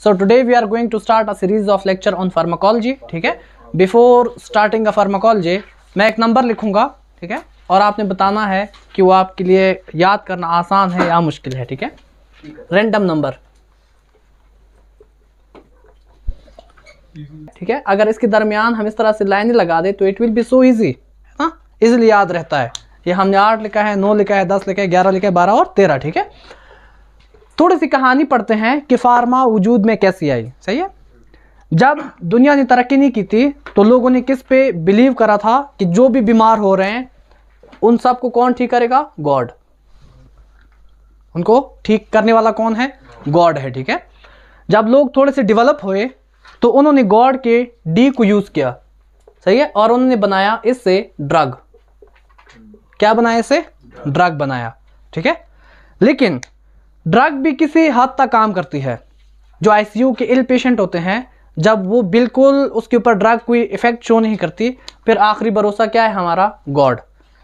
So today we are going to start a series of lecture on pharmacology, ठीक है। Before starting a pharmacology, मैं एक number लिखूंगा, ठीक है, और आपने बताना है कि वो आपके लिए याद करना आसान है या मुश्किल है, ठीक है। रैंडम नंबर, ठीक है। अगर इसके दरमियान हम इस तरह से लाइनें लगा दे तो it will be so easy, है ना, इजीली याद रहता है। ये हमने 8 लिखा है, 9 लिखा है, 10 लिखा है, 11 लिखा है, 12 और 13, ठीक है। थोड़ी सी कहानी पढ़ते हैं कि फार्मा वजूद में कैसी आई, सही है। जब दुनिया ने तरक्की नहीं की थी तो लोगों ने किस पे बिलीव करा था कि जो भी बीमार हो रहे हैं उन सबको कौन ठीक करेगा? गॉड। उनको ठीक करने वाला कौन है? गॉड है, ठीक है। जब लोग थोड़े से डेवलप हुए तो उन्होंने गॉड के डी को यूज किया, सही है, और उन्होंने बनाया इससे ड्रग। क्या बनाया? इससे ड्रग बनाया, ठीक है। लेकिन ड्रग भी किसी हद तक काम करती है। जो आईसीयू के इल पेशेंट होते हैं, जब वो बिल्कुल उसके ऊपर ड्रग कोई इफेक्ट शो नहीं करती, फिर आखिरी भरोसा क्या है हमारा? गॉड।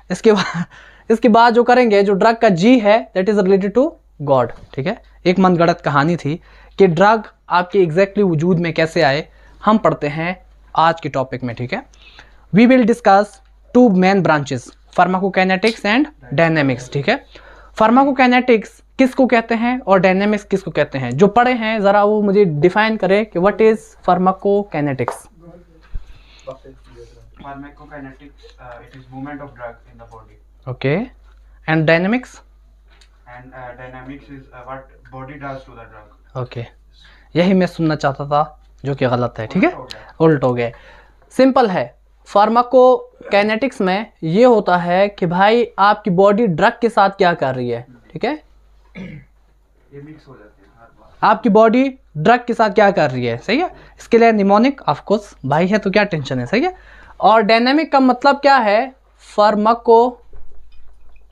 इसके बाद जो करेंगे, जो ड्रग का जी है that is related to god, ठीक है। एक मनगढ़ंत कहानी थी कि ड्रग आपके एग्जैक्टली वजूद में कैसे आए, हम पढ़ते हैं आज के टॉपिक में, ठीक है। We will discuss 2 main branches, pharmacokinetics and dynamics, ठीक है। फार्माकोकाइनेटिक्स किसको कहते हैं और डायनेमिक्स किसको कहते हैं? जो पढ़े हैं ज़रा वो मुझे डिफाइन करें कि what is pharmacokinetics. Pharmacokinetics, it is movement of drug in the body. Okay, and dynamics? And dynamics is what body does to the drug. Okay, यही मैं सुनना चाहता था, जो कि गलत है, ठीक है, उल्टा हो गया। उल्ट हो गए। सिंपल है, फार्माकोकाइनेटिक्स में ये होता है कि भाई आपकी बॉडी ड्रग के साथ क्या कर रही है, ठीक है। ये मिक्स हो जाते हैं हर बार। आपकी बॉडी ड्रग के साथ क्या कर रही है, सही है। इसके लिए निमोनिक ऑफ कोर्स भाई है, तो क्या टेंशन है, सही है। और डायनेमिक का मतलब क्या है? फार्माको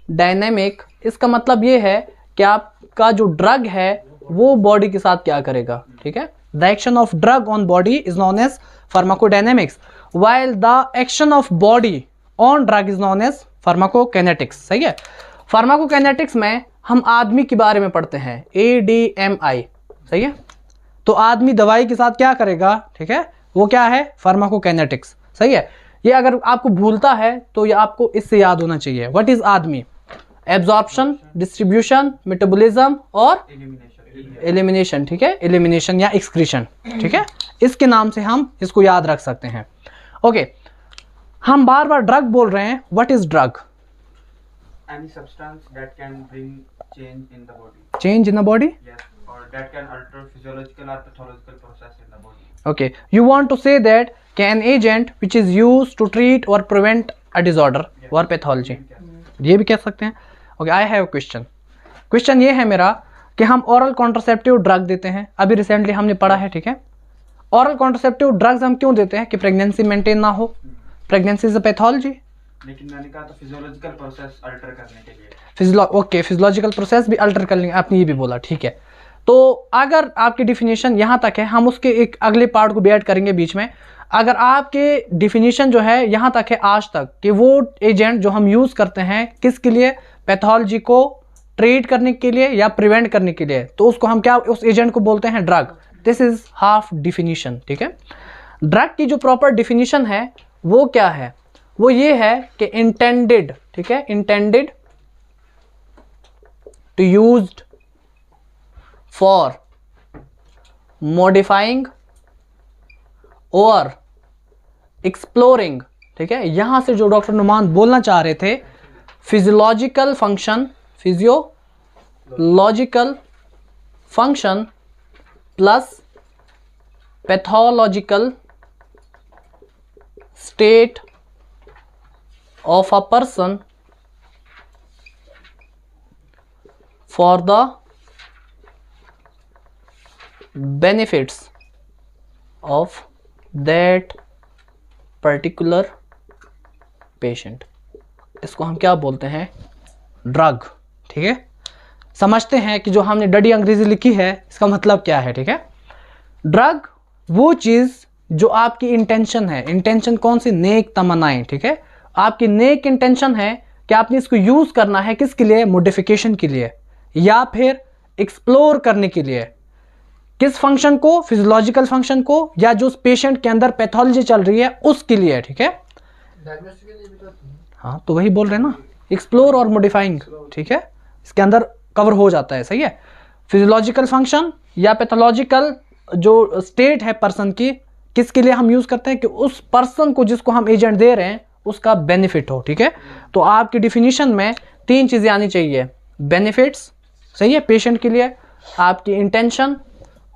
डायनेमिक, इसका मतलब ये है कि आपका जो ड्रग है वो बॉडी के साथ क्या करेगा, ठीक है। The action of drug on body is known as pharmacodynamics, while the action of body on drug is known as pharmacokinetics, सही है। फार्माकोकाइनेटिक्स में हम आदमी के बारे में पढ़ते हैं, ADMI, सही है। तो आदमी दवाई के साथ क्या करेगा, ठीक है, वो क्या है? फार्माकोकाइनेटिक्स, सही है। ये अगर आपको भूलता है तो ये आपको इससे याद होना चाहिए। व्हाट इज आदमी? एब्जॉर्प्शन, डिस्ट्रीब्यूशन, मेटाबॉलिज्म और एलिमिनेशन, ठीक है, एलिमिनेशन या एक्सक्रीशन, ठीक है। इसके नाम से हम इसको याद रख सकते हैं। ओके, हम बार बार ड्रग बोल रहे हैं। What is drug? Any substance that can bring change in the body. Change in the body? Yes, or that can alter physiological or pathological process in the body. Okay, you want to say that an agent which is used to treat or prevent a disorder or pathology, ये भी कह सकते हैं। Okay, I have a question. Question ये है मेरा कि हम ओरल कॉन्ट्रासेप्टिव ड्रग देते हैं, अभी रिसेंटली हमने पढ़ा है, ठीक है। ओरल कॉन्ट्रासेप्टिव ड्रग्स हम क्यों देते हैं? कि प्रेगनेंसी मेंटेन ना हो। प्रेगनेंसी इज अ पैथोलॉजी, लेकिन मैंने कहा तो फिजियोलॉजिकल प्रोसेस अल्टर करने के लिए। फिजियोलॉजिकल प्रोसेस भी अल्टर कर लेंगे, आपने ये भी बोला, ठीक है। तो अगर आपकी डिफिनीशन यहाँ तक है, हम उसके एक अगले पार्ट को भी ऐड करेंगे बीच में। अगर आपके डिफिनीशन जो है यहाँ तक है आज तक कि वो एजेंट जो हम यूज़ करते हैं किसके लिए? पैथोलॉजी को ट्रीट करने के लिए या प्रिवेंट करने के लिए, तो उसको हम क्या, उस एजेंट को बोलते हैं drug. This is half definition, ठीक है। ड्रग की जो प्रॉपर डिफिनीशन है वो क्या है? वो ये है कि इंटेंडेड, ठीक है, intended to used for modifying और एक्सप्लोरिंग, ठीक है। यहां से जो डॉक्टर नुमान बोलना चाह रहे थे, physiological function plus pathological state of a person for the benefits of that particular patient, इसको हम क्या बोलते हैं? ड्रग, ठीक है। समझते हैं कि जो हमने डडी अंग्रेजी लिखी है इसका मतलब क्या है, ठीक है। ड्रग वो चीज़ जो आपकी इंटेंशन है, इंटेंशन कौन सी? नेक तमन्नाएं, ठीक है। आपकी नेक इंटेंशन है कि आपने इसको यूज़ करना है किसके लिए? मॉडिफिकेशन के लिए या फिर एक्सप्लोर करने के लिए। किस फंक्शन को, फिजियोलॉजिकल फंक्शन को, या जो उस पेशेंट के अंदर पैथोलॉजी चल रही है उसके लिए, ठीक है। हाँ तो वही बोल रहे हैं ना, एक्सप्लोर और मॉडिफाइंग, ठीक है, इसके अंदर कवर हो जाता है, सही है। फिजियोलॉजिकल फंक्शन या पैथोलॉजिकल जो स्टेट है पर्सन की, किसके लिए हम यूज करते हैं कि उस पर्सन को जिसको हम एजेंट दे रहे हैं उसका बेनिफिट हो, ठीक है। तो आपकी डिफिनीशन में 3 चीजें आनी चाहिए, बेनिफिट्स, सही है, पेशेंट के लिए, आपकी इंटेंशन,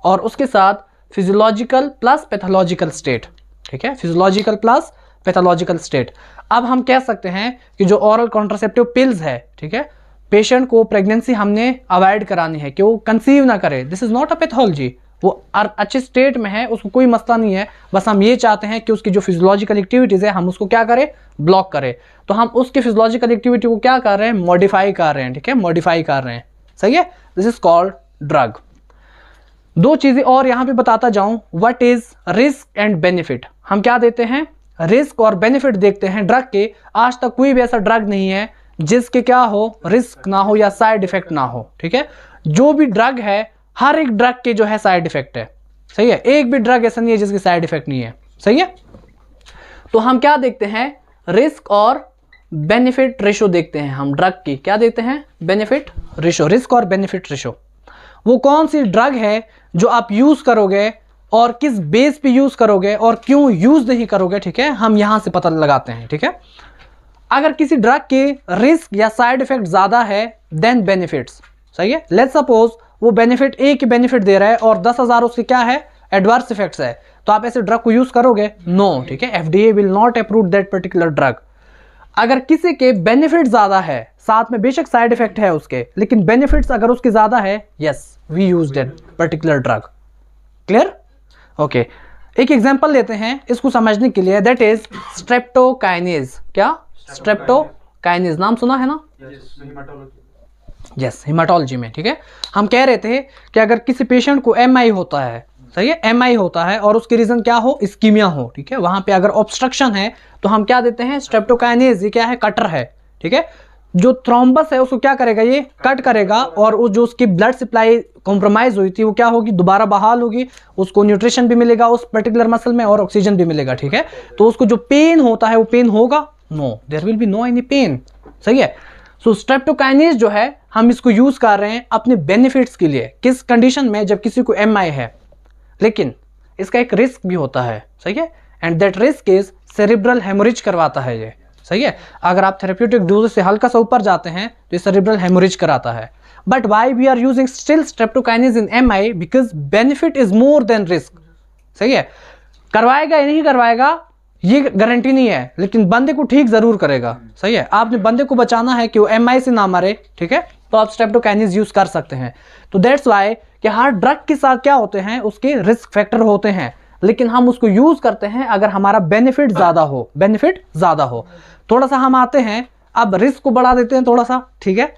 और उसके साथ फिजियोलॉजिकल प्लस पैथोलॉजिकल स्टेट, ठीक है, फिजियोलॉजिकल प्लस पैथोलॉजिकल स्टेट। अब हम कह सकते हैं कि जो ओरल कॉन्ट्रासेप्टिव पिल्स है, ठीक है, पेशेंट को प्रेगनेंसी हमने अवॉइड करानी है कि वो कंसीव ना करे, this is not a pathology, वो अच्छे स्टेट में है, उसको कोई मसला नहीं है, बस हम ये चाहते हैं कि उसकी जो फिजियोलॉजिकल एक्टिविटीज़ है हम उसको क्या करें, ब्लॉक करें। तो हम उसकी फिजियोलॉजिकल एक्टिविटी को क्या कर रहे हैं, मॉडिफाई कर रहे हैं, ठीक है, मॉडिफाई कर रहे हैं, सही है, दिस इज कॉल्ड ड्रग। 2 चीज़ें और यहाँ पे बताता जाऊँ, what is risk and benefit. हम क्या देते हैं, रिस्क और बेनिफिट देखते हैं ड्रग के। आज तक कोई भी ऐसा ड्रग नहीं है जिसके क्या हो, रिस्क ना हो या साइड इफेक्ट ना हो, ठीक है। जो भी ड्रग है, हर एक ड्रग के जो है साइड इफेक्ट है, सही है, एक भी ड्रग ऐसा नहीं है जिसकी साइड इफेक्ट नहीं है, सही है। तो हम क्या देखते हैं, रिस्क और बेनिफिट रेशो देखते हैं हम ड्रग की, क्या देखते हैं, बेनिफिट रेशो, रिस्क और बेनिफिट रेशो। वो कौन सी ड्रग है जो आप यूज करोगे और किस बेस पे यूज करोगे और क्यों यूज नहीं करोगे, ठीक है, हम यहां से पता लगाते हैं, ठीक है। अगर किसी ड्रग के रिस्क या साइड इफेक्ट ज्यादा है देन बेनिफिट्स, सही है। लेट्स सपोज वो बेनिफिट एक ही बेनिफिट दे रहा है और 10,000 उसके क्या है, एडवर्स इफेक्ट्स है, तो आप ऐसे ड्रग को यूज करोगे, नो, ठीक है, FDA will not approve that particular drug. अगर किसी के बेनिफिट ज्यादा है, साथ में बेशक साइड इफेक्ट है उसके, लेकिन बेनिफिट्स अगर उसके ज्यादा है, yes we use that particular drug. Clear, okay. एक एग्जांपल लेते हैं इसको समझने के लिए, दैट इज स्ट्रेप्टोकाइनेज। क्या, स्ट्रेप्टोकाइनेज नाम सुना है ना, यस, हेमाटोलॉजी में, ठीक है। हम कह रहे थे कि अगर किसी पेशेंट को MI होता है, सही है, MI होता है और उसकी रीजन क्या हो, इस्कीमिया हो, ठीक है, वहां पे अगर ऑब्स्ट्रक्शन है तो हम क्या देते हैं, स्ट्रेप्टोकाइनेज। ये क्या है, कटर है, ठीक है। जो थ्रोम्बस है उसको क्या करेगा, ये कट करेगा और वो जो उसकी ब्लड सप्लाई कॉम्प्रोमाइज हुई थी वो क्या होगी, दोबारा बहाल होगी, उसको न्यूट्रिशन भी मिलेगा उस पर्टिकुलर मसल में और ऑक्सीजन भी मिलेगा, ठीक है। तो उसको जो पेन होता है वो पेन होगा, no, there will be no any pain, सही है। सो स्ट्रेप्टोकाइनेज जो है हम इसको यूज कर रहे हैं अपने बेनिफिट्स के लिए, किस कंडीशन में, जब किसी को MI है, लेकिन इसका एक रिस्क भी होता है, सही है, and that risk is cerebral haemorrhage करवाता है ये, सही है। अगर आप थेरेप्यूटिक डोज से हल्का सा ऊपर जाते हैं तो ये सेरिब्रल हेमोरेज कराता है। But why we are using still streptokinase in MI, because benefit is more than risk, सही है। करवाएगा या नहीं करवाएगा ये गारंटी नहीं है, लेकिन बंदे को ठीक जरूर करेगा, सही है। आपने बंदे को बचाना है कि वो MI से ना मरे, ठीक है, तो आप स्ट्रेप्टोकाइनेज यूज कर सकते हैं। तो दैट्स वाई कि हर ड्रग के साथ क्या होते हैं, उसके रिस्क फैक्टर होते हैं, लेकिन हम उसको यूज करते हैं अगर हमारा बेनिफिट ज्यादा हो, बेनिफिट ज्यादा हो। थोड़ा सा हम आते हैं, अब रिस्क को बढ़ा देते हैं थोड़ा सा, ठीक है।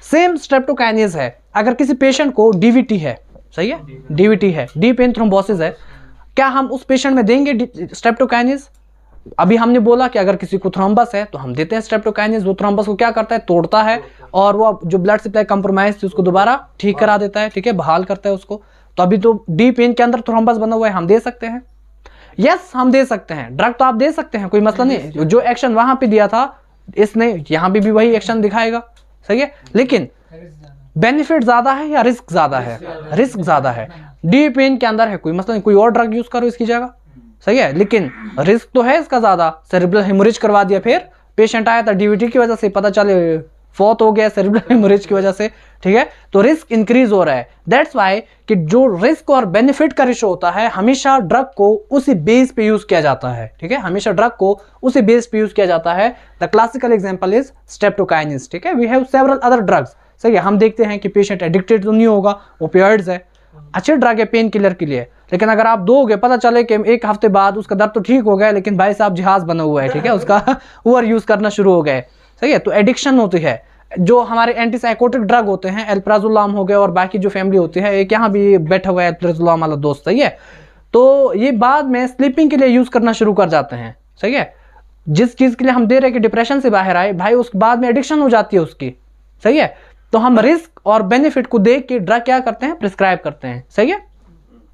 सेम स्ट्रेप्टोकाइनेज है, अगर किसी पेशेंट को DVT है, सही है, DVT है, डीप वेन थ्रोम्बोसिस है, क्या हम उस पेशेंट में देंगे स्ट्रेप्टोकाइनेज? अभी हमने बोला कि अगर किसी को थ्रोम्बस है तो हम देते हैं स्ट्रेप्टोकाइनेज। वो थ्रोम्बस को क्या करता है, तोड़ता है और वो जो ब्लड सप्लाई कंप्रोमाइज थी उसको दोबारा ठीक करा देता है, ठीक है, बहाल करता है उसको। तो अभी तो डीप वेन के अंदर थ्रोम्बस बना हुआ है, हम दे सकते हैं, यस हम दे सकते हैं। ड्रग तो आप दे सकते हैं, कोई मसला नहीं, जो एक्शन वहां पे दिया था इसने यहाँ पे भी वही एक्शन दिखाएगा, सही है। लेकिन बेनिफिट ज्यादा है या रिस्क ज्यादा है, रिस्क ज्यादा है। डीप वेन के अंदर है, कोई मसला नहीं, कोई और ड्रग यूज करो इसकी जगह, सही है, लेकिन रिस्क तो है इसका ज्यादा। सेरिब्रल हेमोरेज करवा दिया, फिर पेशेंट आया था DVT की वजह से, पता चले फौत हो गया सेरिब्रल हेमोरेज की वजह से, ठीक है, तो रिस्क इंक्रीज हो रहा है। दैट्स वाई कि जो रिस्क और बेनिफिट का रेशो होता है हमेशा ड्रग को उसी बेस पे यूज किया जाता है, ठीक है, हमेशा ड्रग को उसी बेस पे यूज किया जाता है। The classical example is streptokinase, ठीक है। We have several other drugs, सही है। हम देखते हैं कि पेशेंट एडिक्टेड तो नहीं होगा, ओपियोइड्स है, अच्छे ड्रग है पेन किलर के लिए, लेकिन अगर आप दोगे, पता चले कि 1 हफ्ते बाद उसका दर्द तो ठीक हो गया, लेकिन भाई साहब जहाज बना हुआ है, ठीक है, उसका ओवर यूज करना शुरू हो गए, सही है। तो एडिक्शन होती है। जो हमारे एंटीसाइकोटिक ड्रग होते हैं, एल्प्राजोलाम हो गया और बाकी जो फैमिली होती है, एक यहाँ भी बैठा हुआ है एल्प्राजोलाम वाला दोस्त, सही है, तो ये बाद में स्लीपिंग के लिए यूज करना शुरू कर जाते हैं, सही है। जिस चीज के लिए हम दे रहे हैं कि डिप्रेशन से बाहर आए, भाई उसके बाद में एडिक्शन हो जाती है उसकी, सही है। तो हम रिस्क और बेनिफिट को देख के ड्रग क्या करते हैं, प्रिस्क्राइब करते हैं, सही है।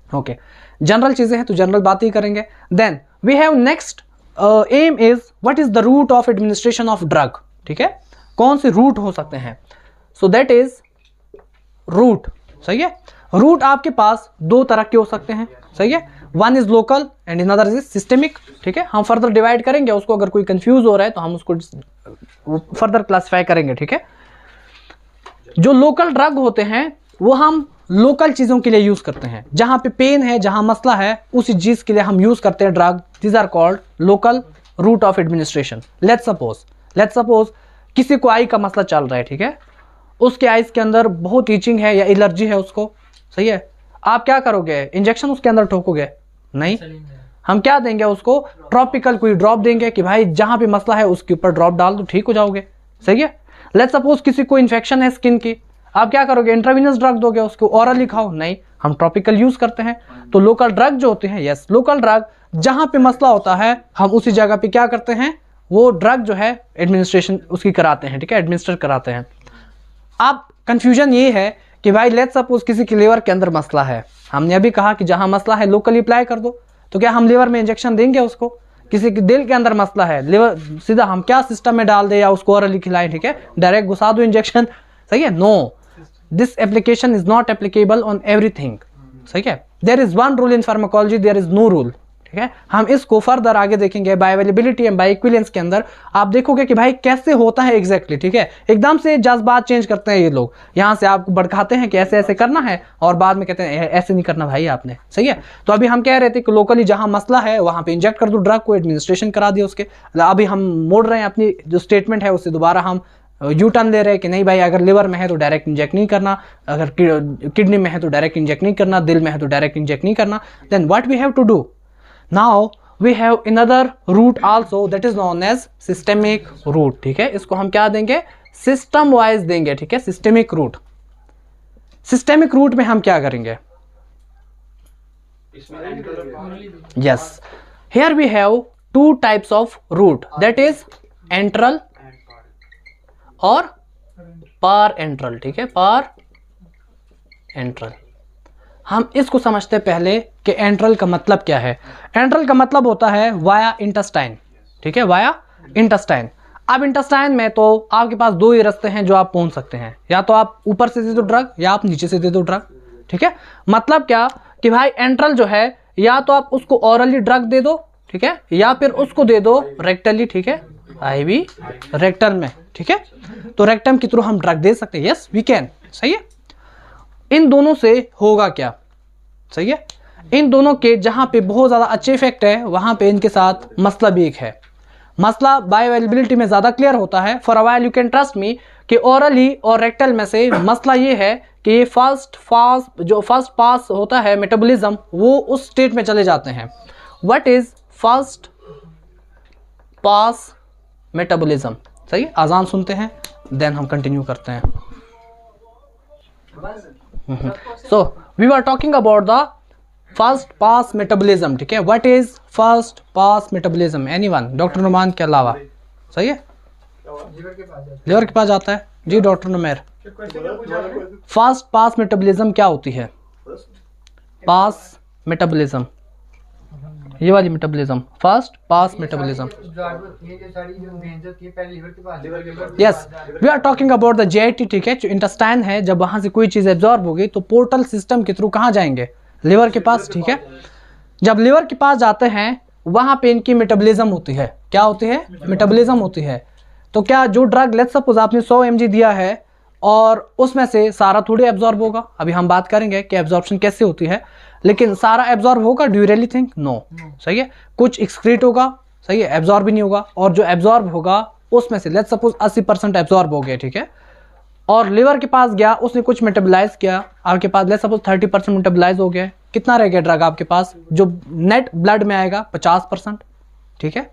ओके, जनरल चीजें हैं तो जनरल बात ही करेंगे। Then we have next aim is what is the route of administration of drug, ठीक है, कौन से रूट हो सकते हैं। सो दैट इज रूट, सही है। रूट आपके पास दो तरह के हो सकते हैं, सही है, one is local and another is systemic, ठीक है। हम फर्दर डिवाइड करेंगे उसको, अगर कोई कंफ्यूज हो रहा है तो हम उसको फर्दर क्लासिफाई करेंगे, ठीक है। जो लोकल ड्रग होते हैं वो हम लोकल चीजों के लिए यूज करते हैं, जहां पे पेन है, जहां मसला है, उसी चीज के लिए हम यूज करते हैं drug. These are called local route of administration. Let's suppose किसी को आई का मसला चल रहा है, ठीक है, उसके आइज के अंदर बहुत ईचिंग है या एलर्जी है उसको, सही है। आप क्या करोगे, इंजेक्शन उसके अंदर ठोकोगे? नहीं, हम क्या देंगे उसको, ट्रॉपिकल कोई ड्रॉप देंगे कि भाई जहां पे मसला है उसके ऊपर ड्रॉप डाल दो, ठीक हो जाओगे, सही है। लेट्स सपोज किसी को इन्फेक्शन है स्किन की, आप क्या करोगे, इंट्रावेनस ड्रग दोगे उसको, ओरली खाओ? नहीं, हम ट्रॉपिकल यूज करते हैं। तो लोकल ड्रग जो होते हैं, यस, लोकल ड्रग जहां पे मसला होता है हम उसी जगह पे क्या करते हैं, वो ड्रग जो है एडमिनिस्ट्रेशन उसकी कराते हैं, ठीक है, एडमिनिस्टर कराते हैं। अब कंफ्यूजन ये है कि भाई लेट्स सपोज किसी के लिवर के अंदर मसला है, हमने अभी कहा कि जहां मसला है लोकली अप्लाई कर दो, तो क्या हम लिवर में इंजेक्शन देंगे उसको? किसी के दिल के अंदर मसला है, लिवर सीधा हम क्या सिस्टम में डाल दे या उसको ओरली खिलाएं, ठीक है, डायरेक्ट घुसा दो इंजेक्शन, सही है? No, this application is not applicable on everything, सही है। There is one rule in pharmacology, there is no rule, ठीक है। हम इसको फर्दर आगे देखेंगे बायोअवेलेबिलिटी एंड बायोइक्विवेलेंस के अंदर, आप देखोगे कि भाई कैसे होता है एग्जैक्टली, ठीक है। एकदम से जज्बात चेंज करते हैं ये लोग, यहाँ से आपको भड़काते हैं कि ऐसे ऐसे करना है और बाद में कहते हैं ऐसे नहीं करना भाई आपने, सही है। तो अभी हम कह रहे थे कि लोकली जहां मसला है वहां पे इंजेक्ट कर दो ड्रग को, एडमिनिस्ट्रेशन करा दिया उसके। अभी हम मोड़ रहे हैं अपनी जो स्टेटमेंट है उससे, दोबारा हम यू टर्न ले रहे हैं कि नहीं भाई अगर लिवर में है तो डायरेक्ट इंजेक्ट नहीं करना, अगर किडनी में है तो डायरेक्ट इंजेक्ट नहीं करना, दिल में है तो डायरेक्ट इंजेक्ट नहीं करना। Then what we have to do now, we have another route also that is known as systemic route, ठीक है। इसको हम क्या देंगे, सिस्टम वाइज देंगे, ठीक है, सिस्टेमिक रूट। सिस्टेमिक रूट में हम क्या करेंगे, yes, here we have two types of route, that is enteral और पार एंट्रल, ठीक है, पार एंट्रल। हम इसको समझते पहले कि एंट्रल का मतलब क्या है। एंट्रल का मतलब होता है वाया इंटेस्टाइन, ठीक है, वाया इंटेस्टाइन। अब इंटेस्टाइन में तो आपके पास दो ही रास्ते हैं जो आप पहुंच सकते हैं, या तो आप ऊपर से दे दो ड्रग या आप नीचे से दे दो ड्रग, ठीक है। मतलब क्या कि भाई एंट्रल जो है या तो आप उसको ओरली ड्रग दे दो, ठीक है, या फिर उसको दे दो रेक्टली, ठीक है, आईवी रेक्टल में, ठीक है। तो रेक्टम के थ्रू हम ड्रग दे सकते हैं, यस वी कैन, सही है। इन दोनों से होगा क्या, सही है, इन दोनों के जहां पे बहुत ज्यादा अच्छे इफेक्ट है वहां पे इनके साथ मसला भी एक है। मसला बायोअवेलेबिलिटी में ज्यादा क्लियर होता है। For a while you can trust me कि ओरली और रेक्टल में से मसला ये है कि ये फर्स्ट पास होता है मेटाबॉलिज्म, वो उस स्टेट में चले जाते हैं। What is first pass metabolism, सही है। आजान सुनते हैं देन हम कंटिन्यू करते हैं। So we were talking about the first pass metabolism, ठीक है। What is first pass metabolism? Anyone? Doctor Numan के अलावा, सही है, लिवर के पास जाता है जी। Doctor Numair, first pass metabolism क्या होती है? पास मेटाबॉलिज्म, ये वाली metabolism, first pass metabolism, yes, we are talking about the GIT, ठीक है। जो इंटेस्टाइन है, जब वहां से कोई चीज एब्जॉर्ब होगी तो पोर्टल सिस्टम के थ्रू कहां जाएंगे, लिवर के पास, ठीक है। जब लिवर के पास जाते हैं वहां पे इनकी मेटाबॉलिज्म होती है, क्या होती है, मेटाबॉलिज्म होती है। तो क्या जो ड्रग लेट्स सपोज आपने 100 mg दिया है और उसमें से सारा थोड़ी एब्जॉर्ब होगा, अभी हम बात करेंगे कि एब्जॉर्प्शन कैसे होती है, लेकिन सारा एब्जॉर्ब होगा, do you really think? No, सही है। कुछ एक्सक्रीट होगा, सही है, एब्जॉर्ब भी नहीं होगा, और जो एब्जॉर्ब होगा उसमें से लेट्स सपोज 80% एब्जॉर्ब हो गया, ठीक है, और लिवर के पास गया, उसने कुछ मेटाबोलाइज किया, आपके पास लेट्स सपोज 30% मेटाबोलाइज हो गया, कितना रह गया ड्रग आपके पास, जो नेट ब्लड में आएगा 50%, ठीक है।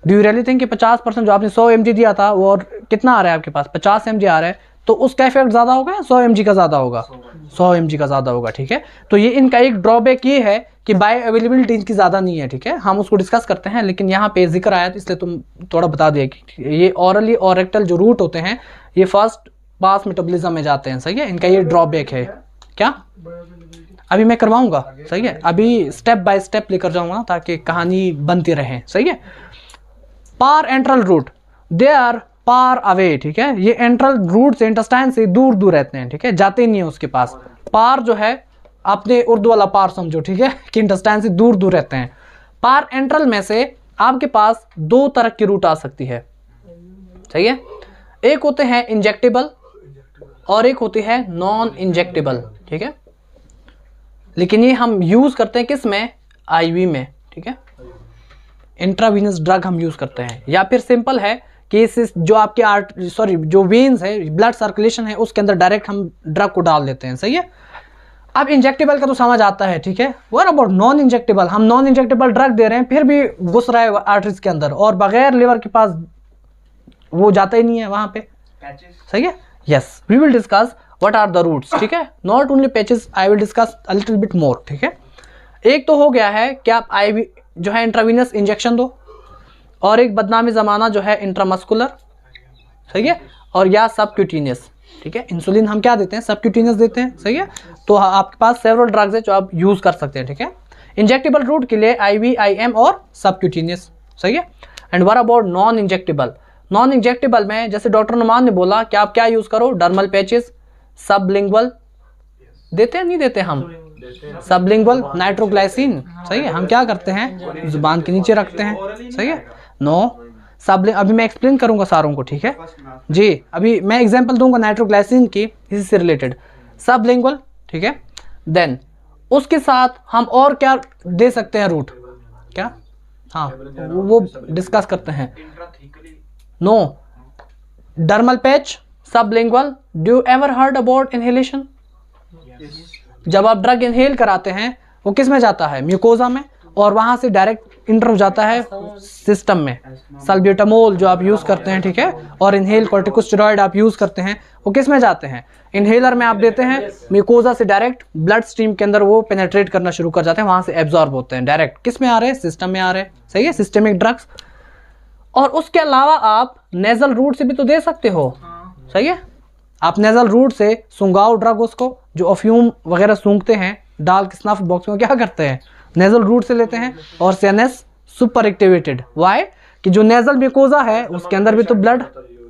डू यू रियली थिंक कि 50% जो आपने 100 mg दिया था वो और कितना आ रहा है आपके पास, 50 mg आ रहा है, तो उसका इफेक्ट ज्यादा होगा या 100 mg का ज्यादा होगा? 100 mg का ज्यादा होगा, ठीक है। तो ये इनका एक ड्रॉबैक ये है कि बायो अवेलेबिलिटी इनकी ज्यादा नहीं है, ठीक है। हम उसको डिस्कस करते हैं, लेकिन यहाँ पे जिक्र आया तो इसलिए तुम थोड़ा बता दिया कि ये ओरली और रेक्टल जो रूट होते हैं ये फर्स्ट पास मेटाबॉलिज्म में जाते हैं, सही है। इनका ये ड्रॉबैक है, क्या? अभी मैं करवाऊंगा, सही है, अभी स्टेप बाय स्टेप लेकर जाऊंगा ताकि कहानी बनती रहे, सही है। Parenteral route, they are par away, ठीक है, ये एंट्रल रूट से इंटेस्टाइन से दूर दूर रहते हैं, ठीक है, जाते नहीं है उसके पास। पार जो है आपने उर्दू वाला पार समझो, ठीक है, कि इंटेस्टाइन से दूर दूर रहते हैं। पार एंट्रल में से आपके पास दो तरह की रूट आ सकती है, सही है, एक होते हैं इंजेक्टेबल और एक होती है नॉन इंजेक्टेबल, ठीक है, लेकिन ये हम यूज करते हैं किस में, आईवी में, ठीक है, इंट्रावीनस ड्रग हम यूज करते हैं। या फिर सिंपल है कि इस जो आपके जो वेन्स है, ब्लड सर्कुलेशन है, उसके अंदर डायरेक्ट हम ड्रग को डाल देते हैं, सही है। अब इंजेक्टेबल का तो समझ आता है, ठीक है। व्हाट अबाउट नॉन इंजेक्टेबल, हम नॉन इंजेक्टेबल ड्रग दे रहे हैं फिर भी घुस रहा है आर्टरीज के अंदर और बगैर लिवर के पास वो जाता ही नहीं है वहां पे, सही है। Yes, we will discuss what are the routes, ठीक है, not only patches, I will discuss a little bit more, ठीक है। एक तो हो गया है कि आप आईवी जो है इंट्रावीनस इंजेक्शन दो, और एक बदनामी जमाना जो है इंट्रामस्कुलर, सही है, और या सबक्यूटेनियस, ठीक है। इंसुलिन हम क्या देते हैं, सबक्यूटेनियस देते हैं, सही है। तो आपके पास सेवरल ड्रग्स है जो आप यूज कर सकते हैं, ठीक है। इंजेक्टेबल रूट के लिए आईवी, आईएम और सबक्यूटेनियस, सही है। And what about non injectable, non injectable में जैसे डॉक्टर नुमान ने बोला कि आप क्या यूज करो, डर्मल पैचेस, सबलिंगुअल देते हैं, नहीं देते हम, सबलिंगुअल नाइट्रोग्लाइसिन, सही है, हम क्या करते हैं जुबान के नीचे रखते हैं, सही है। नो सबलिंग, अभी मैं एक्सप्लेन करूंगा सारों को, ठीक है जी। अभी मैं एग्जांपल दूंगा नाइट्रोग्लाइसिन की, इसी से रिलेटेड, सबलिंगुअल, ठीक है। देन उसके साथ हम और क्या दे सकते हैं रूट, क्या, हाँ वो डिस्कस करते हैं। No, dermal patch, sublingual, do you ever heard about inhalation, जब आप ड्रग इनहेल कराते हैं वो किस में जाता है, म्यूकोजा में, और वहां से डायरेक्ट इंटर हो जाता है सिस्टम में। सल्ब्यूटामोल जो आप यूज करते हैं, ठीक है, और इनहेल कॉर्टिकोस्टेरॉइड आप यूज करते हैं, वो किस में जाते हैं, इनहेलर में आप देते हैं, म्यूकोजा से डायरेक्ट ब्लड स्ट्रीम के अंदर वो पेनेट्रेट करना शुरू कर जाते हैं, वहां से एब्जॉर्ब होते हैं, डायरेक्ट किस में आ रहे हैं, सिस्टम में आ रहे हैं, सही है, सिस्टेमिक ड्रग्स। और उसके अलावा आप नेजल रूट से भी तो दे सकते हो, सही है, आप नेजल रूट से सूंघाओ ड्रग, उसको जो अफ्यूम वगैरह सूंघते हैं डाल के स्नफ बॉक्स में, क्या करते हैं, नेजल रूट से लेते हैं। और सीएनएस सुपर एक्टिवेटेड, वाई, कि जो नेजल म्यूकोजा है उसके अंदर भी तो ब्लड,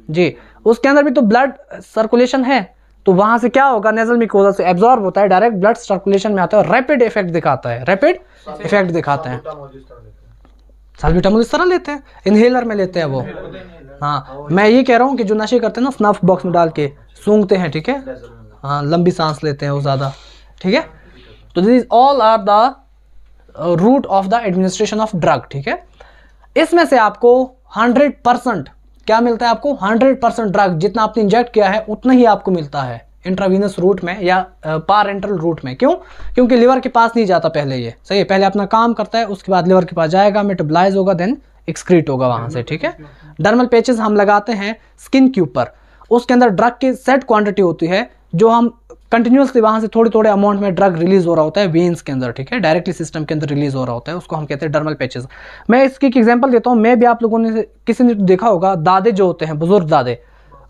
जी उसके अंदर भी तो ब्लड सर्कुलेशन है, तो वहां से क्या होगा, नेजल म्यूकोजा से एब्जॉर्ब होता है, डायरेक्ट ब्लड सर्कुलेशन में आता है और रैपिड इफेक्ट दिखाता है, रैपिड इफेक्ट दिखाता है। सल्ब्यूटामोल इस तरह लेते हैं, इनहेलर में लेते हैं वो, हाँ मैं ये कह रहा हूँ कि जो नशे करते हैं ना स्नफ बॉक्स में डाल के सूंघते हैं, ठीक है, हाँ लंबी सांस लेते हैं वो ज़्यादा, ठीक है। तो this all are the route of the administration of drug, ठीक है। इसमें से आपको 100% क्या मिलता है, आपको 100% ड्रग जितना आपने इंजेक्ट किया है उतना ही आपको मिलता है इंट्रावीनस रूट में या पारेंटल रूट में। क्यों, क्योंकि लिवर के पास नहीं जाता पहले, ये सही है, पहले अपना काम करता है, उसके बाद लिवर के पास जाएगा, मेटाबोलाइज होगा, देन एक्सक्रीट होगा वहां से, ठीक है। डर्मल पैचेस हम लगाते हैं स्किन के ऊपर, उसके अंदर ड्रग की सेट क्वांटिटी होती है जो हम कंटिन्यूसली वहां से थोड़े थोड़े अमाउंट में ड्रग रिलीज हो रहा होता है वेन्स के अंदर, ठीक है, डायरेक्टली सिस्टम के अंदर रिलीज हो रहा होता है, उसको हम कहते हैं डर्मल पैचेस। मैं इसकी एक एग्जांपल देता हूँ, मैं भी आप लोगों ने किसी ने देखा होगा, दादे जो होते हैं, बुजुर्ग दादे,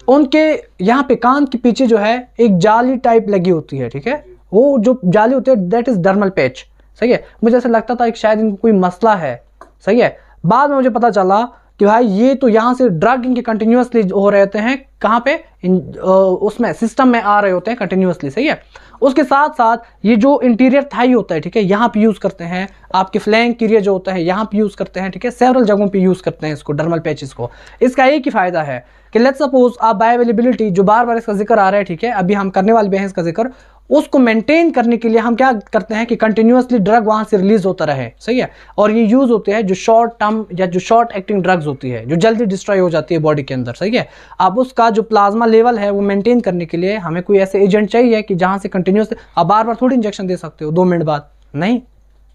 उनके यहाँ पे कान के पीछे जो है एक जाली टाइप लगी होती है, ठीक है, वो जो जाली होती है दैट इज डर्मल पैच, सही है। मुझे ऐसा लगता था कि शायद इनको कोई मसला है, सही है, बाद में मुझे पता चला कि भाई ये तो यहाँ से ड्रग इनके कंटिन्यूसली हो रहते हैं, कहाँ पे, उसमें सिस्टम में आ रहे होते हैं कंटिन्यूसली, सही है। उसके साथ साथ ये जो इंटीरियर थाई होता है, ठीक है, यहाँ पे यूज करते हैं, आपके फ्लैंक एरिया जो होता है यहाँ पे यूज करते हैं, ठीक है, सेवरल जगहों पे यूज करते हैं इसको, डर्मल पैचेस को। इसका एक ही फायदा है कि लेट्स सपोज आप बायोअवेलेबिलिटी जो बार बार इसका जिक्र आ रहा है, ठीक है, अभी हम करने वाले भी हैं इसका जिक्र, उसको मेंटेन करने के लिए हम क्या करते हैं कि कंटिन्यूसली ड्रग वहां से रिलीज होता रहे, सही है। और ये यूज होते हैं जो शॉर्ट टर्म या जो शॉर्ट एक्टिंग ड्रग्स होती है जो जल्दी डिस्ट्रॉय हो जाती है बॉडी के अंदर, सही है। अब उसका जो प्लाज्मा लेवल है वो मेंटेन करने के लिए हमें कोई ऐसे एजेंट चाहिए कि जहां से कंटिन्यूसली, आप बार बार थोड़ी इंजेक्शन दे सकते हो 2 मिनट बाद, नहीं,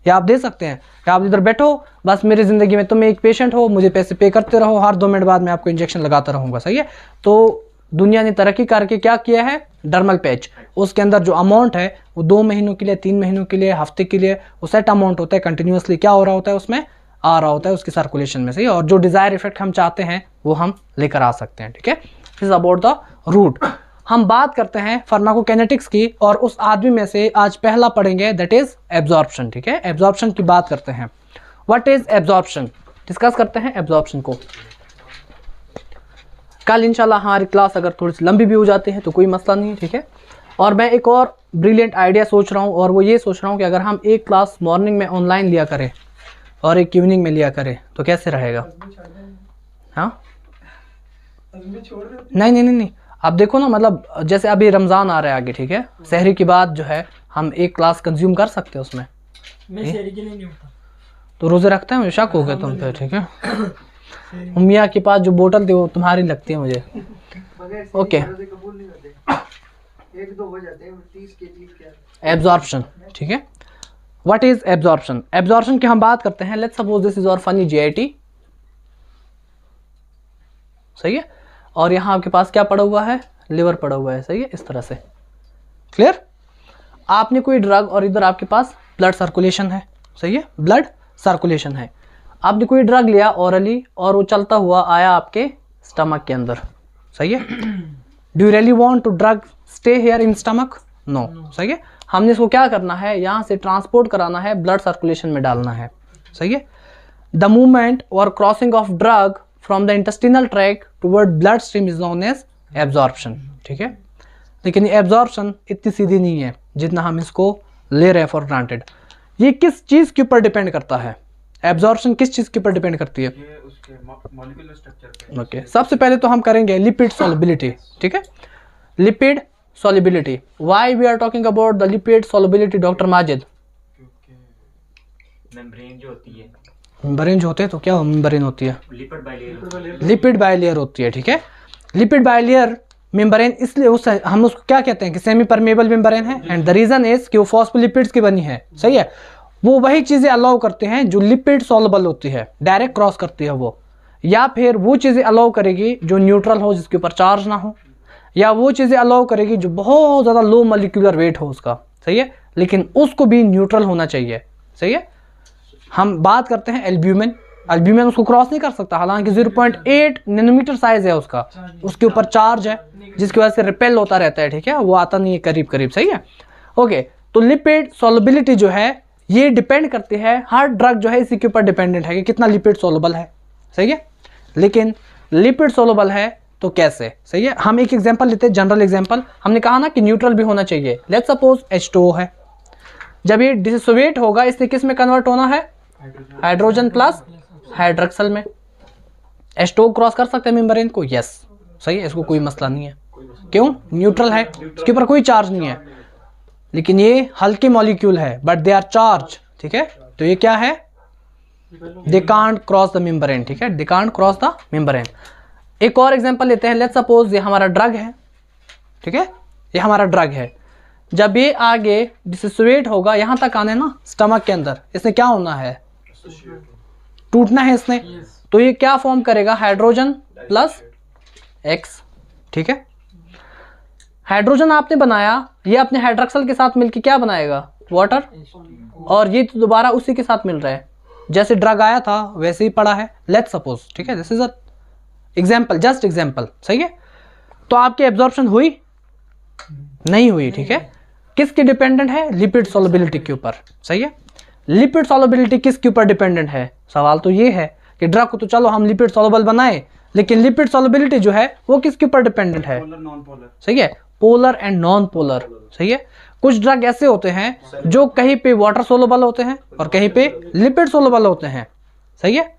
या आप दे सकते हैं कि आप इधर बैठो, बस मेरी जिंदगी में तुम एक पेशेंट हो, मुझे पैसे पे करते रहो, हर 2 मिनट बाद मैं आपको इंजेक्शन लगाता रहूंगा, सही है। तो दुनिया ने तरक्की करके क्या किया है, डर्मल पैच, उसके अंदर जो अमाउंट है वो 2 महीनों के लिए, 3 महीनों के लिए, हफ्ते के लिए, वो सेट अमाउंट होता है, कंटिन्यूसली क्या हो रहा होता है उसमें आ रहा होता है उसकी सर्कुलेशन में, सही, और जो डिजायर इफेक्ट हम चाहते हैं वो हम लेकर आ सकते हैं, ठीक है। This is about the route. हम बात करते हैं फार्माकोकाइनेटिक्स की, और उस आदमी में से आज पहला पढ़ेंगे, दैट इज एब्जॉर्प्शन। ठीक है, एब्जॉर्प्शन की बात करते हैं। व्हाट इज एब्जॉर्प्शन, डिस्कस करते हैं एब्जॉर्प्शन को। कल इंशाल्लाह हमारी क्लास अगर थोड़ी सी लंबी भी हो जाती है तो कोई मसला नहीं है। ठीक है, और मैं एक और ब्रिलियंट आइडिया सोच रहा हूँ, और वो ये सोच रहा हूँ कि अगर हम एक क्लास मॉर्निंग में ऑनलाइन लिया करें और एक इवनिंग में लिया करें तो कैसे रहेगा? हाँ, नहीं नहीं नहीं नहीं, आप देखो ना, मतलब जैसे अभी रमज़ान आ रहा है आगे, ठीक है, सहरी के बाद जो है हम एक क्लास कंज्यूम कर सकते हैं उसमें। मैं सहरी के लिए नहीं उठता, तो रोज़े रखते हैं, मुझे शक हो गया तुम पे। ठीक है, मियाँ के पास जो बोतल थी वो तुम्हारी लगती है मुझे। Okay, absorption. ठीक है, व्हाट इज एब्जॉर्प्शन? एब्जॉर्प्शन की हम बात करते हैं। लेट्स सपोज दिस इज और फनी JIT, सही है, और यहाँ आपके पास क्या पड़ा हुआ है? लिवर पड़ा हुआ है, सही है, इस तरह से। क्लियर? आपने कोई ड्रग और इधर आपके पास ब्लड सर्कुलेशन है, सही है, ब्लड सर्कुलेशन है। आपने कोई ड्रग लिया ओरली और वो चलता हुआ आया आपके स्टमक के अंदर, सही है। Do you really want to drug stay here in stomach? No, सही है। हमने इसको क्या करना है, यहाँ से ट्रांसपोर्ट कराना है, ब्लड सर्कुलेशन में डालना है, सही है। द मूवमेंट और crossing of drug from the intestinal tract toward blood stream is known as absorption. ठीक है, लेकिन ये एब्जॉर्प्शन इतनी सीधी नहीं है जितना हम इसको ले रहे हैं फॉर ग्रांटेड। ये किस चीज़ के ऊपर डिपेंड करता है? एब्जॉर्प्शन किस चीज़ के ऊपर डिपेंड करती है? ये उसके मॉलिक्यूलर स्ट्रक्चर पे। ओके, सबसे पहले तो हम करेंगे लिपिड सॉल्युबिलिटी। ठीक है, lipid solubility. Why we are talking about the lipid solubility doctor Majid? क्योंकि मेम्ब्रेन जो होती है, मेम्ब्रेन जो होते हैं, तो क्या मेम्ब्रेन होती है? लिपिड बाइलेयर, लिपिड बाइलेयर होती है। ठीक है, लिपिड बाइलेयर मेम्ब्रेन, इसलिए उस हम उसको क्या कहते हैं कि सेमी परमेबल मेम्ब्रेन है, एंड द रीजन इज कि वो फॉस्फोलिपिड्स की बनी है, सही है। वो वही चीज़ें अलाउ करते हैं जो लिपिड सॉल्युबल होती है, डायरेक्ट क्रॉस करती है वो, या फिर वो चीज़ें अलाउ करेगी जो न्यूट्रल हो, जिसके ऊपर चार्ज ना हो, या वो चीज़ें अलाउ करेगी जो बहुत ज़्यादा लो मॉलिक्यूलर वेट हो उसका, सही है, लेकिन उसको भी न्यूट्रल होना चाहिए, सही है। हम बात करते हैं एल्ब्यूमिन। एल्ब्यूमिन उसको क्रॉस नहीं कर सकता, हालांकि 0.8 नैनोमीटर साइज है उसका, उसके ऊपर चार्ज है जिसकी वजह से रिपेल होता रहता है, ठीक है, वो आता नहीं है करीब करीब, सही है। ओके, तो लिपिड सॉल्युबिलिटी जो है ये डिपेंड करती है, हर ड्रग जो है इसी के ऊपर डिपेंडेंट है कि कितना लिपिड सॉल्युबल है, सही है। लेकिन लिपिड सॉल्युबल है तो कैसे, सही है। हम एक एग्जांपल लेते हैं, जनरल एग्जांपल। हमने कहा ना कि न्यूट्रल भी होना चाहिए। लेट्स सपोज H2O है, जब ये डिसोसिएट होगा इससे किस में कन्वर्ट होना है? हाइड्रोजन प्लस हाइड्रोक्सल में। H2O क्रॉस कर सकते हैं मेम्ब्रेन को? यस, सही है, इसको कोई मसला नहीं है। क्यों? न्यूट्रल है, इसके ऊपर कोई चार्ज नहीं है। लेकिन ये हल्के मॉलिक्यूल है बट दे आर चार्ज, ठीक है, तो ये क्या है? They can't cross the membrane, ठीक है, they can't cross the membrane. एक और एग्जांपल लेते हैं। लेट्स सपोज ये हमारा ड्रग है, ठीक है, ये हमारा ड्रग है। जब ये आगे डिसोसिएट होगा, यहां तक आने ना स्टमक के अंदर, इसने क्या होना है? टूटना है इसने। तो ये क्या फॉर्म करेगा? हाइड्रोजन प्लस X, ठीक है। हाइड्रोजन आपने बनाया, ये अपने हाइड्रोक्सल के साथ मिलकर क्या बनाएगा? वाटर, और ये तो दोबारा उसी के साथ मिल रहा है, जैसे ड्रग आया था वैसे ही पड़ा है। लेट्स सपोज, ठीक है, this is a example, just example, सही है। तो आपकी एब्जॉर्प्शन हुई? नहीं हुई, ठीक है। किसके डिपेंडेंट है? लिपिड सॉल्युबिलिटी के ऊपर, सही है। लिपिड सॉल्युबिलिटी किसके ऊपर डिपेंडेंट है? सवाल तो ये है कि ड्रग को तो चलो हम लिपिड सॉल्युबल बनाए, लेकिन लिपिड सॉल्युबिलिटी जो है वो किसके ऊपर डिपेंडेंट है? पोलर नॉन पोलर, सही है, पोलर एंड नॉन पोलर, सही है। कुछ ड्रग ऐसे होते हैं जो कहीं पे वाटर सोलुबल होते हैं और कहीं पे लिपिड सोलुबल होते हैं, सही है।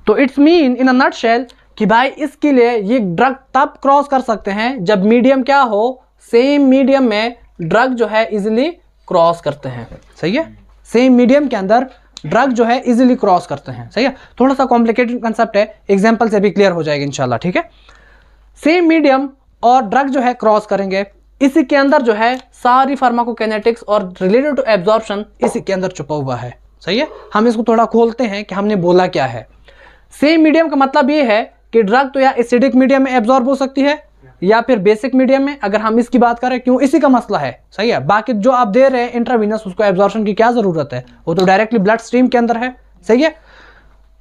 तो it's mean in a nutshell कि भाई इसके लिए ये ड्रग तब क्रॉस कर सकते हैं जब मीडियम क्या हो? सेम मीडियम में ड्रग जो है इजीली क्रॉस करते हैं, सही है। सेम मीडियम के अंदर ड्रग जो है इजीली क्रॉस करते हैं, सही है। थोड़ा सा कॉम्प्लिकेटेड कंसेप्ट है, एग्जांपल से भी क्लियर हो जाएगा इंशाल्लाह, ठीक है। सेम मीडियम और ड्रग जो है क्रॉस करेंगे, इसी के अंदर जो है सारी फार्माकोकाइनेटिक्स और रिलेटेड टू एब्जॉर्प्शन इसी के अंदर छुपा हुआ है, सही है। हम इसको थोड़ा खोलते हैं कि हमने बोला क्या है। सेम मीडियम का मतलब ये है कि ड्रग तो या एसिडिक मीडियम में एब्जॉर्ब हो सकती है या फिर बेसिक मीडियम में, अगर हम इसकी बात करें, क्यों? इसी का मसला है, सही है। बाकी जो आप दे रहे हैं इंट्रावीनस, उसको एब्जॉर्प्शन की क्या जरूरत है? वो तो डायरेक्टली ब्लड स्ट्रीम के अंदर है, सही है।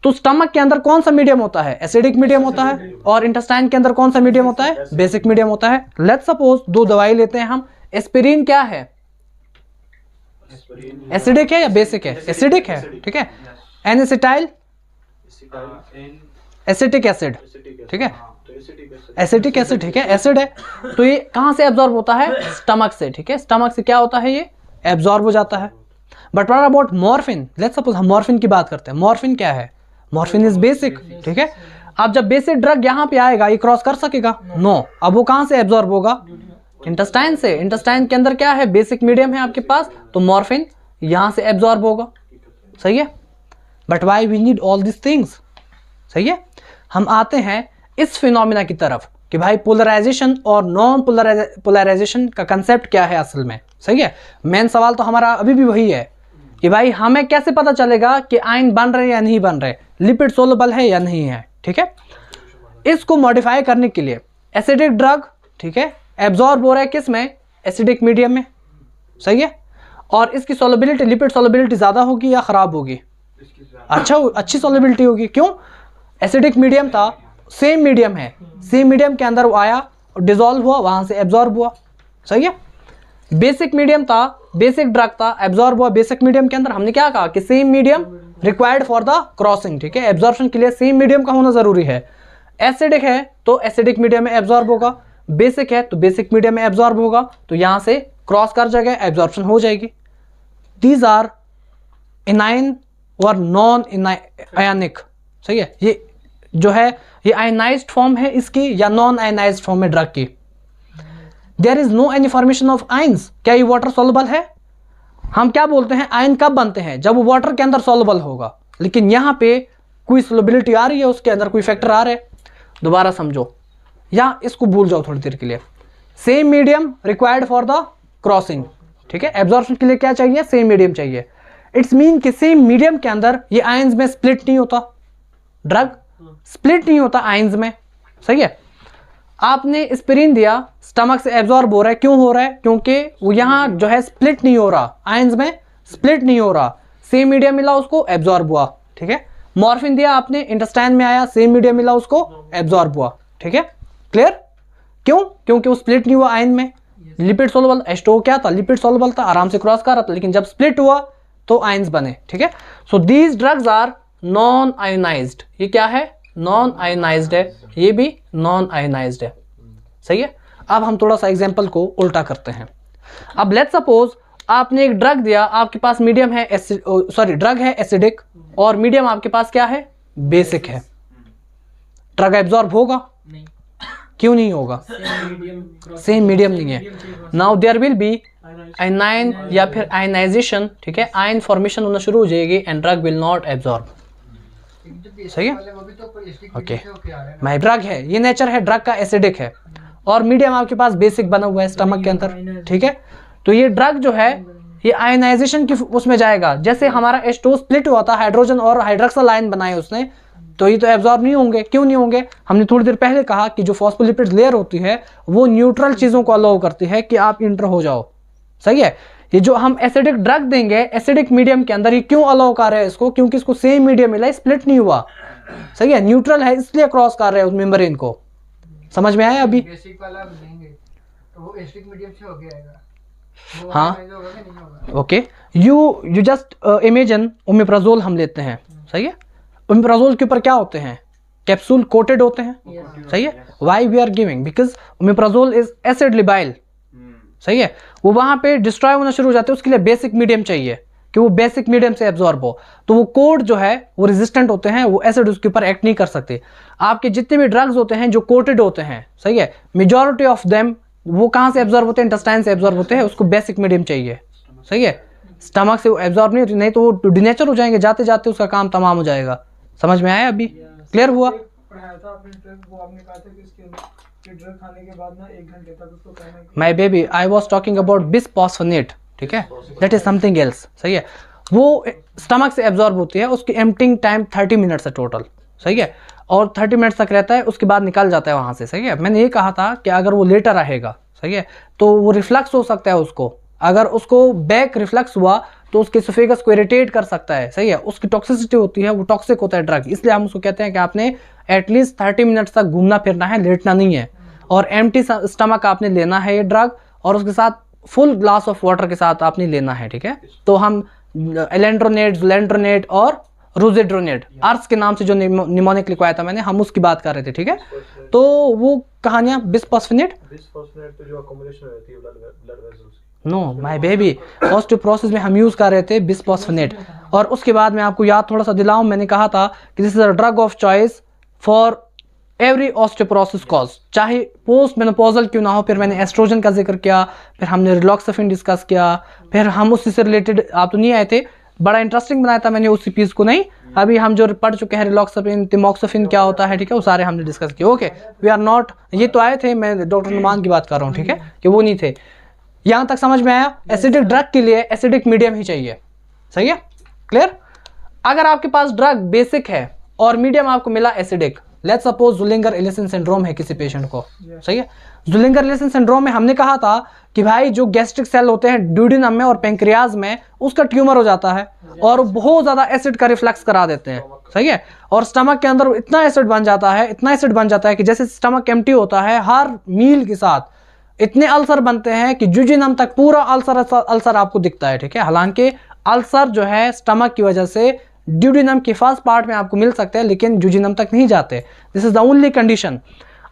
तो स्टमक के अंदर कौन सा मीडियम होता है? एसिडिक मीडियम होता है। और इंटेस्टाइन के अंदर कौन सा मीडियम होता है? बेसिक मीडियम होता है। लेट्स सपोज दो दवाई लेते हैं हम। एस्पिरिन क्या है? एसिडिक है या बेसिक है? एसिडिक है, ठीक है। एनेसिटाइल एसिटिक एसिड, ठीक है, एसिटिक एसिड, ठीक है, एसिड है। तो ये कहां से एब्जॉर्ब होता है? स्टमक से, ठीक है। स्टमक से क्या होता है? ये एब्जॉर्ब हो जाता है। But what about morphine? Let's suppose हम मॉर्फिन की बात करते हैं। मॉर्फिन क्या है? मॉर्फिन इज बेसिक, ठीक है। अब जब बेसिक ड्रग यहाँ पे आएगा, ये क्रॉस कर सकेगा? नो। अब वो कहां से एब्जॉर्ब होगा? इंटेस्टाइन से। इंटेस्टाइन के अंदर क्या है? बेसिक मीडियम है आपके पास, तो मॉर्फिन यहां से एब्जॉर्ब होगा, सही है। But why we need all this things, सही है। हम आते हैं इस फिनोमिना की तरफ कि भाई पोलराइजेशन और नॉन पोलराइजेशन का कंसेप्ट क्या है असल में, सही है। मेन सवाल तो हमारा अभी भी वही है कि भाई हमें कैसे पता चलेगा कि आयन बन रहे या नहीं बन रहे, लिपिड सोलुबल है या नहीं है, ठीक है। इसको मॉडिफाई करने के लिए एसिडिक ड्रग, ठीक है, एब्जॉर्ब हो रहा है किस में? एसिडिक मीडियम में, सही है। और इसकी सोलबिलिटी, लिपिड सोलबिलिटी ज़्यादा होगी या ख़राब होगी? अच्छी सोलबिलिटी होगी। क्यों? एसिडिक मीडियम था, सेम मीडियम है, सेम मीडियम के अंदर वो आया और डिजोल्व हुआ, वहाँ से एब्जॉर्ब हुआ, सही है। बेसिक मीडियम था, बेसिक ड्रग था, एब्जॉर्ब हुआ बेसिक मीडियम के अंदर। हमने क्या कहा कि same medium required for the crossing, ठीक है। एब्जॉर्प्शन के लिए सेम मीडियम का होना ज़रूरी है। एसिडिक है तो एसिडिक मीडियम में एब्जॉर्ब होगा, बेसिक है तो बेसिक मीडियम में एब्जॉर्ब होगा, तो यहाँ से क्रॉस कर जाएगा, एब्जॉर्प्शन हो जाएगी। दीज आर इनाइन और नॉन आयनिक, सही है। ये जो है ये आयनाइज्ड फॉर्म है इसकी या नॉन आयनाइज्ड फॉर्म है ड्रग की। There is no any formation of ions. क्या ये वाटर सॉल्युबल है? हम क्या बोलते हैं, आयन कब बनते हैं? जब वो वाटर के अंदर सॉल्युबल होगा। लेकिन यहाँ पे कोई सोलबिलिटी आ रही है, उसके अंदर कोई फैक्टर आ रहा है। दोबारा समझो या इसको भूल जाओ थोड़ी देर के लिए। Same medium required for the crossing, ठीक है। एब्जॉर्प्शन के लिए क्या चाहिए? सेम मीडियम चाहिए। इट्स मीन कि सेम मीडियम के अंदर ये आयंस में स्प्लिट नहीं होता, ड्रग स्प्लिट नहीं होता आयंस में, सही है। आपने एस्पिरिन दिया, स्टमक से एब्जॉर्ब हो रहा है, क्यों हो रहा है? क्योंकि वो यहाँ जो है स्प्लिट नहीं हो रहा, आयंस में स्प्लिट नहीं हो रहा, सेम मीडियम मिला उसको, एब्जॉर्ब हुआ, ठीक है। मॉर्फिन दिया आपने, इंटेस्टाइन में आया, सेम मीडियम मिला उसको, एब्जॉर्ब हुआ, ठीक है, क्लियर। क्यों? क्योंकि वो स्प्लिट नहीं हुआ आयन में। लिपिड सोलुबल, H2O क्या था? लिपिड सोलुबल था, आराम से क्रॉस कर रहा था। लेकिन जब स्प्लिट हुआ तो आयंस बने, ठीक है। So these drugs are non ionised. ये क्या है? नॉन आयोनाइज्ड है, ये भी नॉन आयोनाइज्ड है, सही है। अब हम थोड़ा सा एग्जांपल को उल्टा करते हैं। अब लेट्स सपोज आपने एक ड्रग दिया, आपके पास मीडियम है ड्रग है एसिडिक और मीडियम आपके पास क्या है? बेसिक है। ड्रग एब्जॉर्ब होगा? नहीं। क्यों नहीं होगा? सेम मीडियम नहीं है। नाउ देयर विल बी आयनाइन या फिर आयनाइजेशन, ठीक है, आयन फॉर्मेशन होना शुरू हो जाएगी and drug will not absorb, सही है। ओके, माय ड्रग है, ये नेचर है ड्रग का, एसिडिक है और मीडियम आपके पास बेसिक बना हुआ है स्टमक के अंदर, ठीक है। तो ये ड्रग जो है ये आयनाइजेशन की उसमें जाएगा। जैसे हमारा H2O स्प्लिट हुआ था, हाइड्रोजन और हाइड्रोक्सल आयन बनाए उसने, तो ये तो एब्जॉर्ब नहीं होंगे। क्यों नहीं होंगे? हमने थोड़ी देर पहले कहा कि जो फॉस्फोलिपिड लेयर होती है वो न्यूट्रल चीज़ों को अलाउ करती है कि आप इंटर हो जाओ, सही है। ये जो हम एसिडिक ड्रग देंगे एसिडिक मीडियम के अंदर, ये क्यों अलाउ कर रहे हैं इसको? क्योंकि इसको सेम मीडियम मिला, स्प्लिट नहीं हुआ, सही है, न्यूट्रल है, इसलिए क्रॉस कर रहे हैं उस मेम्ब्रेन को। समझ में आया अभी? बेसिक वाला देंगे तो वो एसिडिक मीडियम से हो गया, वो हाँ, होगा कि नहीं होगा? Okay. You just imagine omeprazole हम लेते हैं, सही है। ओमेप्राजोल के ऊपर क्या होते हैं? कैप्सूल कोटेड होते हैं, सही है। Why we are giving? Because omeprazole is acid labile, सही है। वो वहां पे डिस्ट्रॉय होना शुरू हो जाते हैं, उसके लिए बेसिक मीडियम चाहिए कि वो बेसिक मीडियम से एब्जॉर्ब हो। तो वो कोड जो है वो रेजिस्टेंट होते हैं, वो एसिड उसके ऊपर एक्ट नहीं कर सकते। आपके जितने भी ड्रग्स होते हैं जो कोटेड होते हैं, सही है, मेजॉरिटी ऑफ देम वो कहाँ से एब्जॉर्ब होते हैं? इंटेस्टाइन से एब्जॉर्ब होते हैं, उसको बेसिक मीडियम चाहिए, सही है। स्टमक से वो एब्जॉर्ब नहीं होती, नहीं तो वो डिनेचर हो जाएंगे, जाते जाते उसका काम तमाम हो जाएगा। समझ में आया अभी? क्लियर हुआ? पढ़ाया था आपने ड्रग, वो आपने कहा था कि इसके कि ड्रग खाने के बाद ना 1 घंटे तक उसको कहना है my baby, I was talking about bisphosphonate, ठीक है, दैट इज समथिंग एल्स, सही है। वो स्टमक से एब्जॉर्ब होती है, उसकी एम्प्टिंग टाइम 30 मिनट्स है टोटल, सही है, और 30 मिनट्स तक रहता है, उसके बाद निकल जाता है वहाँ से, सही है। मैंने ये कहा था कि अगर वो लेटर रहेगा, सही है, तो वो रिफ्लक्स हो सकता है उसको, अगर उसको बैक रिफ्लक्स हुआ तो उसके एसोफेगस को इरिटेट कर सकता है, सही है, उसकी टॉक्सिसिटी होती है, वो टॉक्सिक होता है ड्रग, इसलिए हम उसको कहते हैं कि आपने एटलीस्ट 30 मिनट्स तक घूमना फिरना है, लेटना नहीं है, और एम्प्टी स्टमक आपने लेना है ये ड्रग, और उसके साथ फुल ग्लास ऑफ वाटर के साथ आपने लेना है, ठीक है। तो हम एलेंड्रोनेट, ज़ुलेंड्रोनेट और रोजेड्रोनेट, आर्स के नाम से जो निमोनिक लिखवाया था मैंने, हम उसकी बात कर रहे थे, ठीक है। तो वो कहानियाँ बिस्फॉस्फेनेट तो जो अकोमोडेशन रहती है blood vessels, no my baby, osteoporosis में हम यूज कर रहे थे बिस्फॉस्फेनेट। और उसके बाद मैं आपको याद थोड़ा सा दिलाऊं, मैंने कहा था कि this is a drug of choice for every osteoporosis cause, चाहे पोस्ट मेनोपॉजल क्यों ना हो। फिर मैंने एस्ट्रोजन का जिक्र किया, फिर हमने रिलॉक्साफिन डिस्कस किया, फिर हम उससे से रिलेटेड, आप तो नहीं आए थे, बड़ा इंटरेस्टिंग बनाया था मैंने उसी पीस को, नहीं अभी हम जो पढ़ चुके हैं रिलॉक्साफिन, तिमोक्साफिन क्या होता है, ठीक है, वो सारे हमने डिस्कस किए। ओके, वी आर नॉट, ये तो आए थे, मैं डॉक्टर नुमान की बात कर रहा हूँ, ठीक है, कि वो नहीं थे। यहाँ तक समझ में आया? एसिडिक ड्रग के लिए एसिडिक मीडियम ही चाहिए, सही है, क्लियर। अगर आपके पास ड्रग बेसिक है और मीडियम आपको मिला acidic, let's suppose Zollinger Ellison syndrome है किसी पेशेंट को, सही है। ज़ुलिंगर एलिसन सिंड्रोम में हमने कहा था कि भाई जो गैस्ट्रिक सेल होते हैं ड्यूडेनम में और पेंक्रियाज में, उसका ट्यूमर हो जाता है और बहुत ज़्यादा एसिड का रिफ्लक्स करा देते हैं, सही है। और स्टमक के अंदर इतना एसिड बन जाता है, इतना एसिड बन जाता है कि जैसे स्टमक एम्प्टी होता है, हर मील के साथ इतने अल्सर बनते हैं कि जुजिनम तक पूरा अल्सर आपको दिखता है, ठीक है। हालांकि अल्सर जो है स्टमक की वजह से ड्यूडेनम के फर्स्ट पार्ट में आपको मिल सकते हैं, लेकिन जुजिनम तक नहीं जाते। This is the only condition.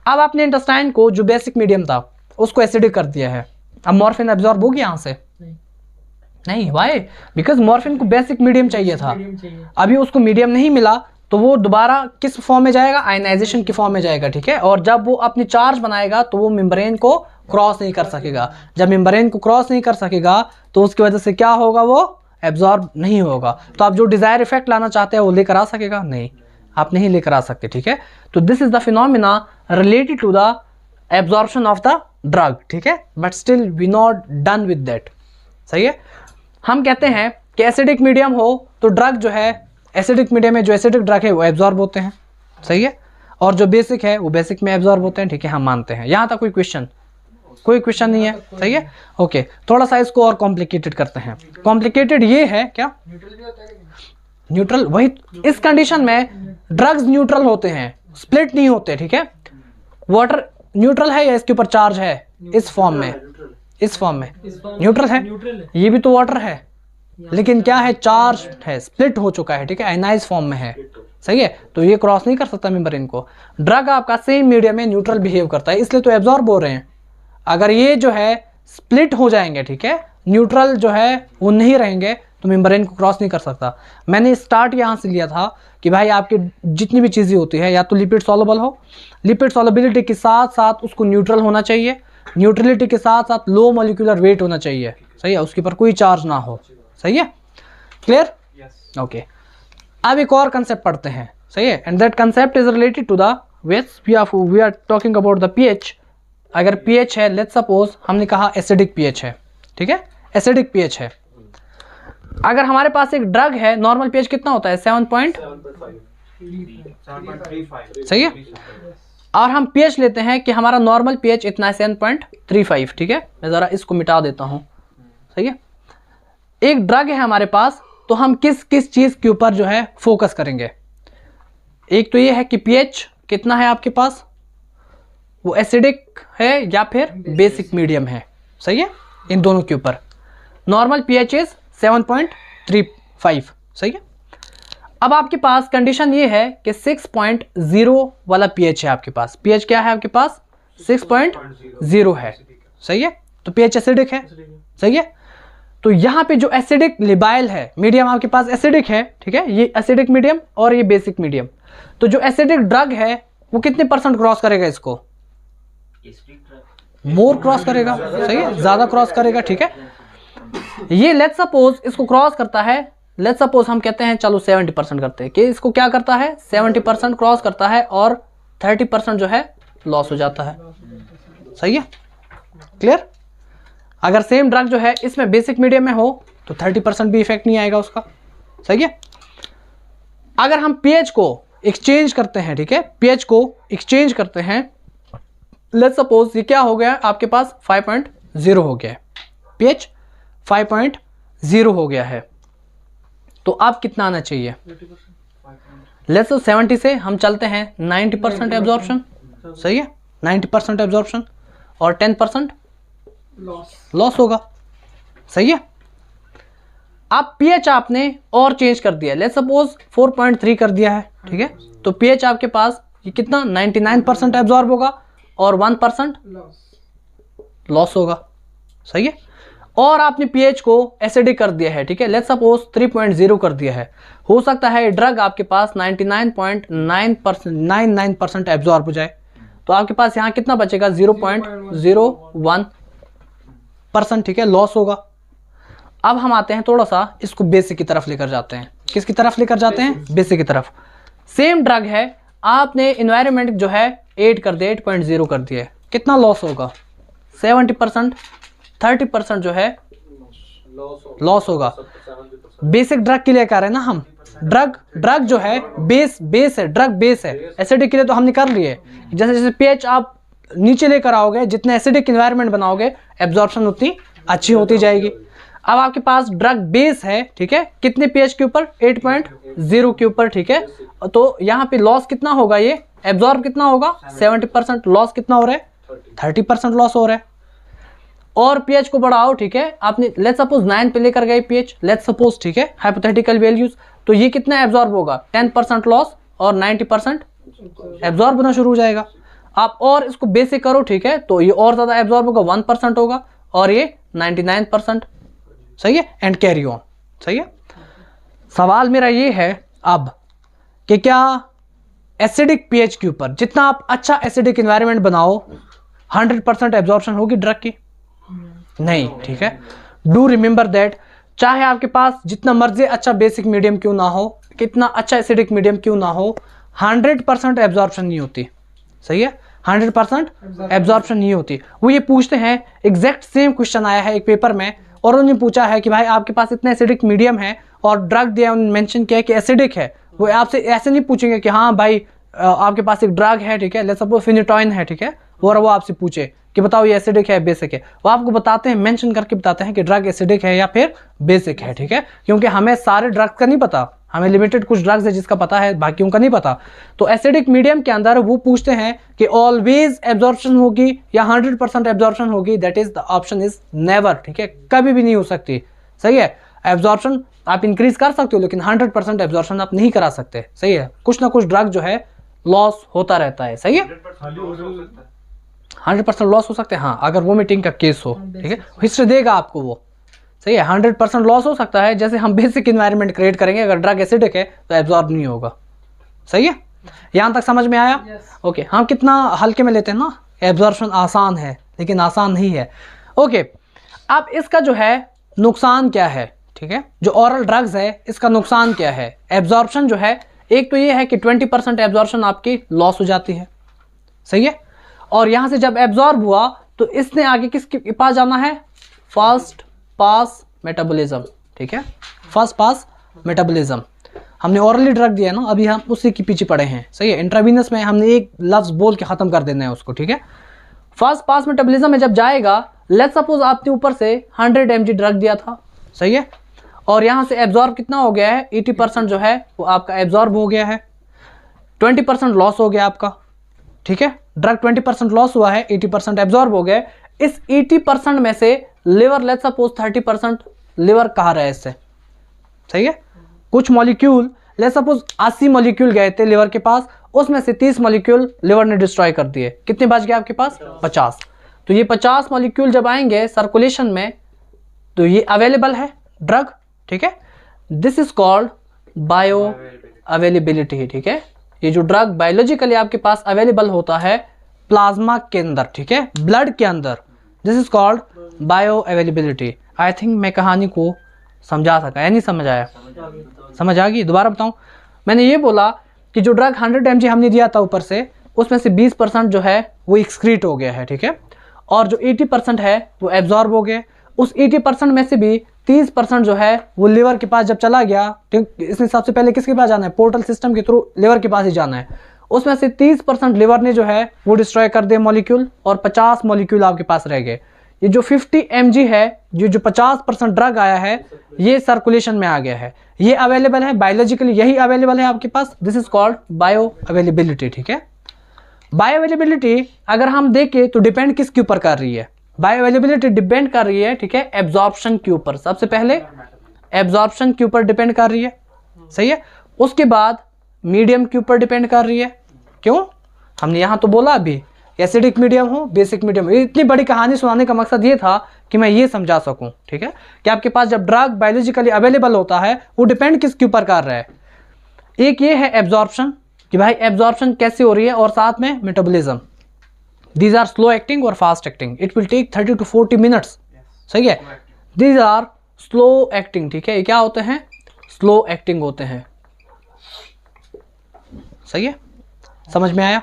अब आपने इंटेस्टाइन को जो बेसिक मीडियम था उसको एसिडिक कर दिया है, अब मॉर्फिन एब्जॉर्ब होगी यहाँ से? नहीं, वाई? बिकॉज मॉर्फिन को बेसिक मीडियम चाहिए था, अभी उसको मीडियम नहीं मिला, तो वो दोबारा किस फॉर्म में जाएगा? आयनाइजेशन की फॉर्म में जाएगा, ठीक है। और जब वो अपनी चार्ज बनाएगा तो वो मेम्ब्रेन को क्रॉस नहीं कर सकेगा। जब मेम्ब्रेन को क्रॉस नहीं कर सकेगा तो उसकी वजह से क्या होगा? वो एब्जॉर्ब नहीं होगा। तो आप जो डिजायर इफेक्ट लाना चाहते हैं वो लेकर आ सकेगा? नहीं, आप नहीं लेकर आ सकते, ठीक है। तो this is the phenomena related to the absorption of the drug, ठीक है, but still we not done with that, सही है। हम कहते हैं कि एसिडिक मीडियम हो तो ड्रग जो है एसिडिक मीडियम में जो एसिडिक ड्रग है वो एब्जॉर्ब होते हैं, सही है, और जो बेसिक है वो बेसिक में एब्जॉर्ब होते हैं, ठीक है, हम मानते हैं। यहाँ तक कोई क्वेश्चन? कोई क्वेश्चन नहीं है, सही है, ओके। थोड़ा सा इसको और कॉम्प्लिकेटेड करते हैं। कॉम्प्लिकेटेड ये है क्या? न्यूट्रल, वही इस कंडीशन में ड्रग्स न्यूट्रल होते हैं, स्प्लिट नहीं होते, ठीक है। वाटर न्यूट्रल है या इसके ऊपर चार्ज है? इस फॉर्म में, इस फॉर्म में न्यूट्रल है, ये भी तो वाटर है, लेकिन क्या है? चार्ज है, स्प्लिट हो चुका है, ठीक है, आयनाइज फॉर्म में है, सही है। तो ये क्रॉस नहीं कर सकता मेम्ब्रेन को। ड्रग आपका सेम मीडियम में न्यूट्रल बिहेव करता है, इसलिए तो एब्जॉर्ब हो रहे हैं। अगर ये जो है स्प्लिट हो जाएंगे, ठीक है, न्यूट्रल जो है वो नहीं रहेंगे, तो मेम्ब्रेन को क्रॉस नहीं कर सकता। मैंने स्टार्ट यहाँ से लिया था कि भाई आपकी जितनी भी चीज़ें होती है या तो लिपिड सॉल्युबल हो, लिपिड सॉल्युबिलिटी के साथ साथ उसको न्यूट्रल होना चाहिए, न्यूट्रलिटी के साथ साथ लो मॉलिक्यूलर वेट होना चाहिए, सही है, उसके ऊपर कोई चार्ज ना हो, सही है, क्लियर, ओके। अब एक और कंसेप्ट पढ़ते हैं, सही है, and that concept is related to the we are talking about the pH. अगर पीएच है, लेट्स सपोज हमने कहा एसिडिक पीएच है, ठीक है, एसिडिक पीएच है। अगर हमारे पास एक ड्रग है, नॉर्मल पीएच कितना होता है? 7.35, सही है, और हम पीएच लेते हैं कि हमारा नॉर्मल पीएच इतना है 7.35, ठीक है। मैं ज़रा इसको मिटा देता हूँ, सही है। एक ड्रग है हमारे पास, तो हम किस किस चीज़ के ऊपर जो है फोकस करेंगे? एक तो ये है कि पीएच कितना है आपके पास, वो एसिडिक है या फिर बेसिक मीडियम है, सही है, इन दोनों के ऊपर। नॉर्मल पीएच इज 7.35, सही है। अब आपके पास कंडीशन ये है कि 6.0 वाला पीएच है आपके पास। पीएच क्या है आपके पास? 6.0 है, सही है, तो पीएच एसिडिक है, सही है। तो यहाँ पे जो एसिडिक लिबाइल है, मीडियम आपके पास एसिडिक है, ठीक है, ये एसिडिक मीडियम और ये बेसिक मीडियम। तो जो एसिडिक ड्रग है वो कितने परसेंट क्रॉस करेगा? इसको मोर क्रॉस करेगा, सही है, ज्यादा क्रॉस करेगा, ठीक है। ये लेट्स सपोज इसको क्रॉस करता है, लेट्स सपोज हम कहते हैं चलो 70% करते हैं कि इसको क्या करता है? 70% क्रॉस करता है और 30% जो है लॉस हो जाता है, सही है, क्लियर। अगर सेम ड्रग जो है इसमें बेसिक मीडियम में हो तो 30% भी इफेक्ट नहीं आएगा उसका, सही है। अगर हम पीएच को एक्सचेंज करते हैं, ठीक है, पीएच को एक्सचेंज करते हैं, लेट्स सपोज ये क्या हो गया आपके पास? 5.0 हो गया है पीएच, 5.0 हो गया है। तो अब कितना आना चाहिए? लेट्स सपोज 70 से हम चलते हैं 90% एब्जॉर्प्शन, सही है, 90% एब्जॉर्प्शन और 10% लॉस होगा, सही है। अब पीएच आपने और चेंज कर दिया, लेट्स सपोज 4.3 कर दिया है, ठीक है। तो पीएच आपके पास ये कितना 99% एब्जॉर्ब होगा और 1% लॉस होगा, सही है। और आपने पीएच को एसिडिक कर दिया है, ठीक है, लेट्स सपोज 3.0 कर दिया है। हो सकता है ड्रग आपके पास 99.99% एब्जॉर्ब हो जाए, तो आपके पास यहाँ कितना बचेगा 0.01%, ठीक है, लॉस होगा। अब हम आते हैं थोड़ा सा इसको बेसिक की तरफ लेकर जाते हैं। किसकी तरफ लेकर जाते हैं? बेसिक की तरफ। सेम ड्रग है, आपने इन्वायरमेंट जो है 8 कर दिया, 8.0 कर दिया है, कितना लॉस होगा? 70%, 30% जो है लॉस होगा। बेसिक ड्रग के लिए कह रहे हैं ना हम, ड्रग जो है बेस है, ड्रग बेस है। एसिडिक के लिए तो हमने कर लिए, जैसे जैसे पीएच आप नीचे लेकर आओगे, जितने एसिडिक इन्वायरमेंट बनाओगे एब्जॉर्प्शन उतनी अच्छी होती जाएगी। अब आपके पास ड्रग बेस है, ठीक है, कितने पीएच के ऊपर? 8.0 के ऊपर, ठीक है। तो यहाँ पे लॉस कितना होगा? ये एब्जॉर्ब कितना होगा? 70%, लॉस कितना हो रहा है? 30% लॉस हो रहा है। और पीएच को बढ़ाओ, ठीक है, आपने लेट्स सपोज 9 पे लेकर गए पीएच, लेट्स सपोज, ठीक है, हाइपोथेटिकल वैल्यूज, तो ये कितना एब्जॉर्ब होगा? 10% लॉस और 90% एब्जॉर्ब होना शुरू हो जाएगा। आप और इसको बेसिक करो, ठीक है, तो ये और ज्यादा एब्जॉर्ब होगा, 1% होगा और ये 99%, सही है, एंड कैरी ऑन, सही है। सवाल मेरा ये है अब कि क्या एसिडिक पीएच के ऊपर जितना आप अच्छा एसिडिक एनवायरनमेंट बनाओ 100% एब्जॉर्प्शन होगी ड्रग की? नहीं, ठीक है। डू रिमेंबर दैट, चाहे आपके पास जितना मर्जी अच्छा बेसिक मीडियम क्यों ना हो, कितना अच्छा एसिडिक मीडियम क्यों ना हो, 100% एब्जॉर्प्शन नहीं होती, सही है, 100% एब्जॉर्प्शन नहीं होती। वो ये पूछते हैं, एग्जैक्ट सेम क्वेश्चन आया है एक पेपर में, और उन्होंने पूछा है कि भाई आपके पास इतना एसिडिक मीडियम है और ड्रग दिया, उन्होंने मेंशन किया कि एसिडिक है। वो आपसे ऐसे नहीं पूछेंगे कि हाँ भाई आपके पास एक ड्रग है, ठीक है, लेट्स सपोज फिनिटॉइन है, ठीक है, और वो आपसे पूछे कि बताओ ये एसिडिक है बेसिक है, वो आपको बताते हैं, मेंशन करके बताते हैं कि ड्रग एसिडिक है या फिर बेसिक है, ठीक है, क्योंकि हमें सारे ड्रग्स का नहीं पता, हमें लिमिटेड कुछ ड्रग्स है जिसका पता है, बाकियों का नहीं पता। तो एसिडिक मीडियम के अंदर वो पूछते हैं कि ऑलवेज एब्जॉर्प्शन होगी या 100% एब्जॉर्प्शन होगी, that is the option is never, ठीक है, कभी भी नहीं हो सकती, सही है। एब्जॉर्प्शन आप इंक्रीज कर सकते हो लेकिन 100% एब्जॉर्प्शन आप नहीं करा सकते, सही है। कुछ ना कुछ ड्रग जो है लॉस होता रहता है, सही है, 100% लॉस हो सकते हैं, हाँ, अगर वोमिटिंग का केस हो, ठीक है, हिस्ट्री देगा आपको वो, सही है। 100% लॉस हो सकता है, जैसे हम बेसिक इन्वायरमेंट क्रिएट करेंगे, अगर ड्रग एसिडिक है तो एब्जॉर्ब नहीं होगा, सही है। यहाँ तक समझ में आया? ओके, हम कितना हल्के में लेते हैं ना, एब्जॉर्प्शन आसान है लेकिन आसान नहीं है। ओके, अब इसका जो है नुकसान क्या है, ठीक है, जो ओरल ड्रग्स है इसका नुकसान क्या है? एब्जॉर्प्शन जो है, एक तो ये है कि 20% एब्जॉर्प्शन आपकी लॉस हो जाती है, सही है। और यहाँ से जब एब्जॉर्ब हुआ तो इसने आगे किसके पास जाना है? फास्ट पास मेटाबॉलिज्म, ठीक है, फर्स्ट पास मेटाबॉलिज्म। हमने ओरली ड्रग दिया है ना, अभी हम उसी के पीछे पड़े हैं, सही है। इंट्रावीनस में हमने एक लफ्ज बोल के खत्म कर देना है उसको, ठीक है। फर्स्ट पास मेटाबॉलिज्म में जब जाएगा, लेट्स सपोज आपने ऊपर से 100 mg ड्रग दिया था, सही है, और यहाँ से एब्जॉर्ब कितना हो गया है? 80% जो है वो आपका एब्जॉर्ब हो गया है, 20% लॉस हो गया आपका, ठीक है। ड्रग 20% लॉस हुआ है, 80% एब्जॉर्ब हो गया। इस 80% में से लिवर लेट्स सपोज 30% लिवर कहा रहा है इससे, सही है। कुछ मॉलिक्यूल लेट्स सपोज 80 मॉलिक्यूल गए थे लिवर के पास, उसमें से 30 मॉलिक्यूल लिवर ने डिस्ट्रॉय कर दिए, कितने बच गए आपके पास? 50। तो ये 50 मॉलिक्यूल जब आएंगे सर्कुलेशन में तो ये अवेलेबल है ड्रग, ठीक है। This is called bio availability, ठीक है। ये जो ड्रग बायोलॉजिकली आपके पास अवेलेबल होता है प्लाज्मा के अंदर, ठीक है, ब्लड के अंदर, this is called bio availability. I think मैं कहानी को समझा सका या नहीं समझ आया? समझ आ गई? दोबारा बताऊं, मैंने ये बोला कि जो ड्रग 100 mg हमने दिया था ऊपर से, उसमें से 20% जो है वो एक्सक्रीट हो गया है, ठीक है, और जो 80% है वो एब्जॉर्ब हो गया। उस 80% में से भी 30% जो है वो लिवर के पास जब चला गया, ठीक, इसमें सबसे पहले किसके पास जाना है? पोर्टल सिस्टम के थ्रू लिवर के पास ही जाना है। उसमें से 30% लिवर ने जो है वो डिस्ट्रॉय कर दिए मॉलिक्यूल, और 50 मॉलिक्यूल आपके पास रह गए। ये जो 50 mg है, ये जो 50% ड्रग आया है, ये सर्कुलेशन में आ गया है, ये अवेलेबल है बायोलॉजिकली, यही अवेलेबल है आपके पास। This is called bio availability, ठीक है। बायो अवेलेबिलिटी अगर हम देखें तो डिपेंड किसके ऊपर कर रही है? बायो अवेलेबिलिटी डिपेंड कर रही है, ठीक है, एब्जॉर्प्शन के ऊपर। सबसे पहले एब्जॉर्प्शन के ऊपर डिपेंड कर रही है, सही है। उसके बाद मीडियम के ऊपर डिपेंड कर रही है। क्यों? हमने यहाँ तो बोला अभी एसिडिक मीडियम हो, बेसिक मीडियम हो। इतनी बड़ी कहानी सुनाने का मकसद ये था कि मैं ये समझा सकूं, ठीक है, कि आपके पास जब ड्रग बायोलॉजिकली अवेलेबल होता है वो डिपेंड किसके ऊपर कर रहा है। एक ये है एब्जॉर्प्शन, कि भाई एब्जॉर्प्शन कैसे हो रही है, और साथ में metabolism. These are slow acting और fast acting. It will take 30 to 40 minutes, सही है। दीज आर स्लो एक्टिंग, ठीक है। ये क्या होते हैं? स्लो एक्टिंग होते हैं, सही है, समझ में आया।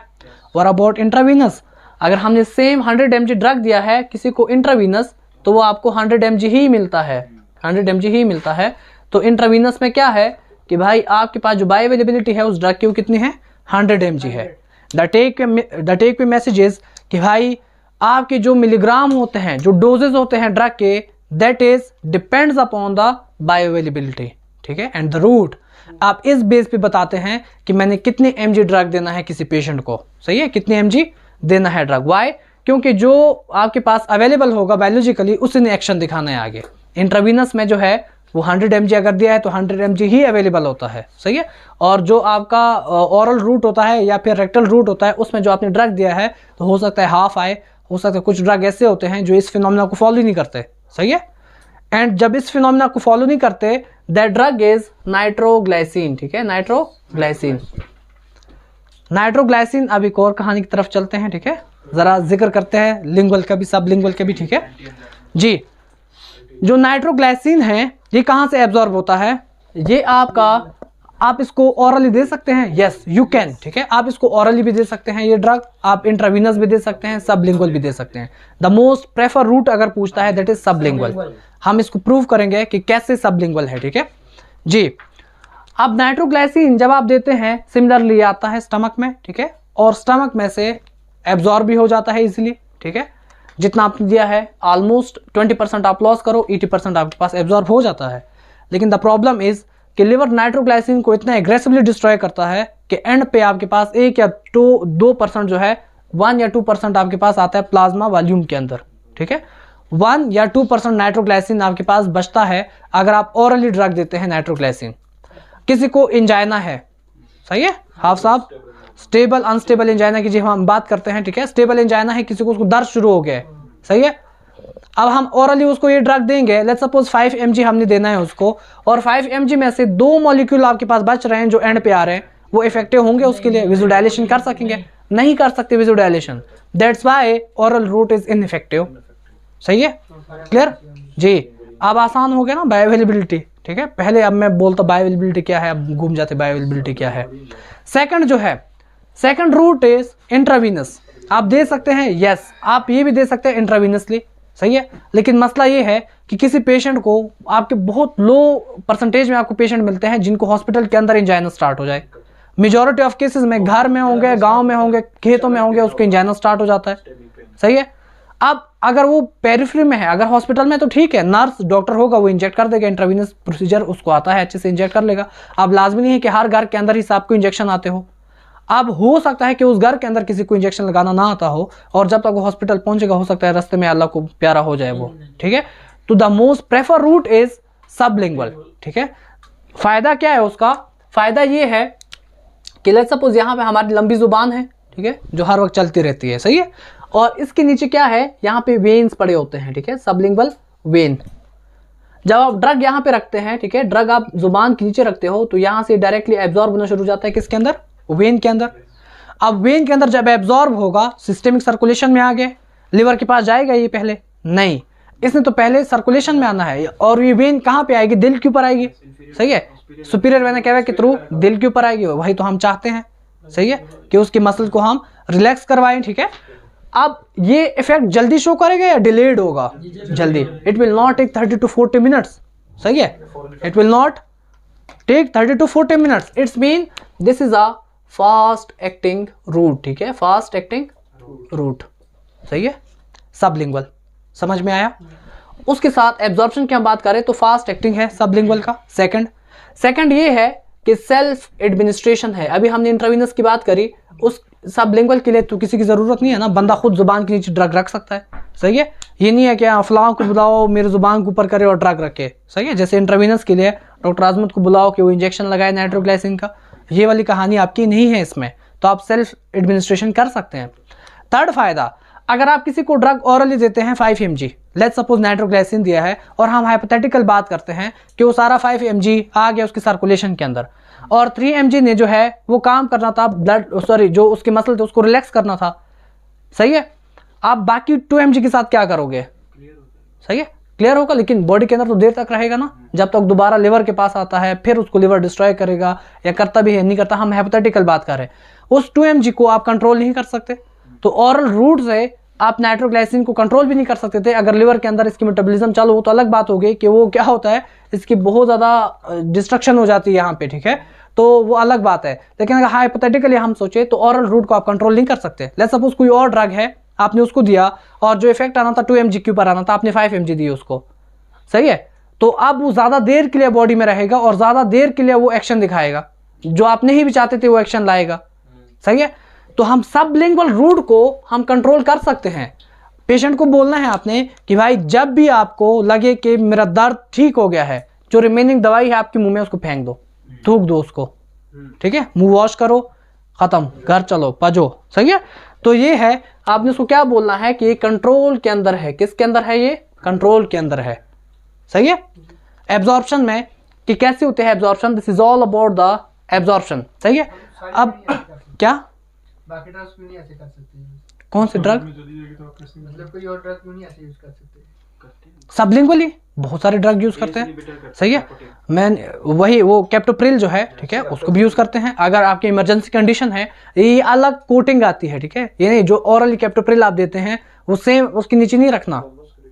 और अबाउट इंट्रावीनस, अगर हमने सेम 100 mg ड्रग दिया है किसी को इंट्रावीनस, तो वो आपको 100 mg ही मिलता है, 100 mg ही मिलता है। तो इंट्रावीनस में क्या है कि भाई आपके पास जो बायो अवेलेबिलिटी है उस ड्रग की वो कितनी है? 100 mg है। The take away message is कि भाई आपके जो मिलीग्राम होते हैं, जो डोजेज होते हैं ड्रग के, that is depends upon the bio availability, ठीक है, एंड द रूट। आप इस बेस पे बताते हैं कि मैंने कितने mg ड्रग देना है किसी पेशेंट को, सही है, कितने mg देना है ड्रग। वाई? क्योंकि जो आपके पास अवेलेबल होगा बायोलॉजिकली उसी ने एक्शन दिखाना है आगे। इंट्रावीनस में जो है वो 100 mg अगर दिया है तो 100 mg ही अवेलेबल होता है, सही है। और जो आपका ओरल रूट होता है या फिर रेक्टल रूट होता है, उसमें जो आपने ड्रग दिया है तो हो सकता है हाफ आए, हो सकता है कुछ ड्रग ऐसे होते हैं जो इस फिनोमेना को फॉलो नहीं करते, सही है। एंड जब इस फिनोमेना को फॉलो नहीं करते, दैट ड्रग इज नाइट्रोग्लाइसिन, ठीक है, नाइट्रोग्लाइसिन। नाइट्रोग्लाइसिन, अब एक और कहानी की तरफ चलते हैं, ठीक है, जरा जिक्र करते हैं लिंगुअल का भी, सब लिंगुअल का भी, ठीक है जी। जो नाइट्रोग्लाइसिन है ये कहाँ से एब्जॉर्ब होता है? ये आपका, आप इसको ऑरली दे सकते हैं, यस यू कैन, ठीक है, आप इसको ऑरली भी दे सकते हैं ये ड्रग, आप इंट्रावीनस भी दे सकते हैं, सबलिंगुअल भी दे सकते हैं। द मोस्ट प्रेफर रूट अगर पूछता है दैट इज सबलिंगुअल। हम इसको प्रूव करेंगे कि कैसे सबलिंगुअल है, ठीक है जी। अब नाइट्रोग्लाइसिन जब आप देते हैं सिमिलरली आता है स्टमक में, ठीक है, और स्टमक में से एब्जॉर्ब भी हो जाता है इजीली, ठीक है। जितना आपने दिया है ऑलमोस्ट 20% आप लॉस करो, 80% आपके पास एब्जॉर्ब हो जाता है। लेकिन द प्रॉब्लम इज कि लिवर नाइट्रोग्लाइसिन को इतना एग्रेसिवली डिस्ट्रॉय करता है कि एंड पे आपके पास 1 या 2% जो है, 1 या 2% आपके पास आता है प्लाज्मा वॉल्यूम के अंदर, ठीक है। 1 या 2% नाइट्रोग्लाइसिन आपके पास बचता है अगर आप ओरली ड्रग देते हैं नाइट्रोग्लाइसिन। किसी को इंजाइना है, सही है हाफ साहब, स्टेबल अनस्टेबल इंजाइना की जी हम बात करते हैं, ठीक है। स्टेबल इंजाइना है, किसी को उसको दर्द शुरू हो गया है, सही है। अब हम ओरली उसको ये ड्रग देंगे, लेट्स सपोज 5 mg हमने देना है उसको, और 5 mg में से 2 मॉलिक्यूल आपके पास बच रहे हैं जो एंड पे आ रहे हैं, वो इफेक्टिव होंगे उसके लिए? विजुडाइलेशन कर सकेंगे? नहीं कर सकते vasodilation, that's why oral route is ineffective, सही है, क्लियर जी। अब आसान हो गया ना बायो अवेलेबिलिटी, ठीक है। पहले अब मैं बोलता बायो अवेलेबिलिटी क्या है, अब घूम जाते बायो अवेलेबिलिटी क्या है। सेकंड जो है, सेकंड रूट इज इंट्रावीनस। आप दे सकते हैं, यस आप ये भी दे सकते हैं इंट्रावीनसली, सही है। लेकिन मसला ये है कि किसी पेशेंट को, आपके बहुत लो परसेंटेज में आपको पेशेंट मिलते हैं जिनको हॉस्पिटल के अंदर इंजाइना स्टार्ट हो जाए। मेजॉरिटी ऑफ केसेस में घर में होंगे, गांव में होंगे, खेतों में होंगे, उसको इंजाइना स्टार्ट हो जाता है, सही है। अब अगर वो पेरिफेरी में है, अगर हॉस्पिटल में तो ठीक है, नर्स डॉक्टर होगा वो इंजेक्ट कर देगा, इंट्रावीनस प्रोसीजर उसको आता है, अच्छे से इंजेक्ट कर लेगा। अब लाजमी नहीं है कि हर घर के अंदर ही आपको इंजेक्शन आते हो। अब हो सकता है कि उस घर के अंदर किसी को इंजेक्शन लगाना ना आता हो, और जब तक वो हॉस्पिटल पहुंचेगा हो सकता है रास्ते में अल्लाह को प्यारा हो जाए वो, ठीक है। तो the most prefer route is sublingual, ठीक है। फायदा क्या है उसका? फायदा ये है कि लेट्स सपोज यहाँ पे हमारी लंबी जुबान है, ठीक है, जो हर वक्त चलती रहती है, सही है, और इसके नीचे क्या है, यहाँ पे वेन्स पड़े होते हैं, ठीक है, सबलिंगुअल वेन। जब आप ड्रग यहाँ पे रखते हैं, ठीक है, ड्रग आप जुबान के नीचे रखते हो तो यहाँ से डायरेक्टली एब्जॉर्ब होना शुरू हो जाता है किसके अंदर? वेन के अंदर। अब वेन के अंदर जब एब्जॉर्ब होगा, सिस्टेमिक सर्कुलेशन में आ गए, लिवर के पास जाएगा ये पहले? नहीं, इसने तो पहले सर्कुलेशन में आना है। और ये वेन कहाँ पे आएगी? दिल के ऊपर आएगी, सही है, सुपीरियर वेना कैवा के थ्रू दिल के ऊपर आएगी। वही तो हम चाहते हैं, सही है, कि उसकी मसल को हम रिलैक्स करवाएं, ठीक है। अब ये इफेक्ट जल्दी शो करेगा या डिलेड होगा? जल्दी। It will not take 30 to 40 minutes, सही है, it will not take 30 to 40 minutes. It's mean this is a fast acting route, ठीक है, फास्ट एक्टिंग रूट, सही है, सबलिंगुअल। समझ में आया? उसके साथ एब्जॉर्प्शन की हम बात करें तो फास्ट एक्टिंग है सबलिंगुअल का। सेकंड ये है कि सेल्फ एडमिनिस्ट्रेशन है। अभी हमने इंट्रावीनस की बात करी, उस सबलिंगुअल के लिए तो किसी की ज़रूरत नहीं है ना, बंदा खुद जुबान के नीचे ड्रग रख सकता है। सही है, ये नहीं है कि फलां को बुलाओ मेरे जुबान के ऊपर करे और ड्रग रखे। सही है, जैसे इंट्रावीनस के लिए डॉक्टर आजमत को बुलाओ कि वो इंजेक्शन लगाए नाइट्रोग्लाइसिन का, ये वाली कहानी आपकी नहीं है इसमें, तो आप सेल्फ एडमिनिस्ट्रेशन कर सकते हैं। थर्ड फायदा, अगर आप किसी को ड्रग ऑरली देते हैं 5 mg, लेट्स सपोज नाइट्रोग्लाइसिन दिया है और हम हाइपोथेटिकल बात करते हैं कि वो सारा 5 mg आ गया उसकी सर्कुलेशन के अंदर और 3 mg ने जो है वो काम करना था, जो उसके मसल थे उसको रिलैक्स करना था। सही है, आप बाकी 2 mg के साथ क्या करोगे? सही है, क्लियर होगा, लेकिन बॉडी के अंदर तो देर तक रहेगा ना, जब तक दोबारा लिवर के पास आता है, फिर उसको लिवर डिस्ट्रॉय करेगा या करता भी है नहीं करता, हम हाइपोथेटिकल बात कर रहे हैं। उस 2 mg को आप कंट्रोल नहीं कर सकते, तो ऑरल रूट से आप नाइट्रोग्लाइसिन को कंट्रोल भी नहीं कर सकते थे। अगर लिवर के अंदर इसकी मेटाबॉलिज्म चालू हो तो अलग बात होगी कि वो क्या होता है, इसकी बहुत ज़्यादा डिस्ट्रक्शन हो जाती है यहाँ पे, ठीक है, तो वो अलग बात है। लेकिन अगर हाइपोथेटिकली हम सोचे तो ऑरल रूट को आप कंट्रोल नहीं कर सकते। लेट्स सपोज कोई और ड्रग है, आपने उसको दिया और जो इफेक्ट आना था 2 mg के ऊपर आना था, आपने 5 mg दी उसको। सही है, तो अब वो ज़्यादा देर के लिए बॉडी में रहेगा और ज़्यादा देर के लिए वो एक्शन दिखाएगा, जो आप नहीं भी चाहते थे वो एक्शन लाएगा। सही है, तो हम सबलिंगुअल रूट को हम कंट्रोल कर सकते हैं। पेशेंट को बोलना है आपने कि भाई जब भी आपको लगे कि मेरा दर्द ठीक हो गया है, जो रिमेनिंग दवाई है आपके मुंह में उसको फेंक दो, थूक दो उसको, ठीक है, मुंह वॉश करो, खत्म, घर चलो, पजो। सही है, तो ये है, आपने उसको क्या बोलना है कि ये कंट्रोल के अंदर है। किसके अंदर है? ये कंट्रोल के अंदर है। सही है, एब्जॉर्प्शन में कि कैसे होते हैं absorption, this is all about the absorption. सही है, अब क्या बाकी ड्रग्स क्यों नहीं ऐसे कर सकते हैं? कौन से ड्रग? मतलब कोई और ड्रग क्यों नहीं ऐसे यूज कर सकते? सबलिंगुअली बहुत सारे ड्रग यूज करते हैं। सही है, मैं वही वो कैप्टोप्रिल जो है, ठीक है, उसको भी यूज करते हैं। अगर आपकी इमरजेंसी कंडीशन है, ये अलग कोटिंग आती है, ठीक है, ये नहीं जो ओरली कैप्टोप्रिल आप देते हैं वो सेम उसके नीचे नहीं रखना।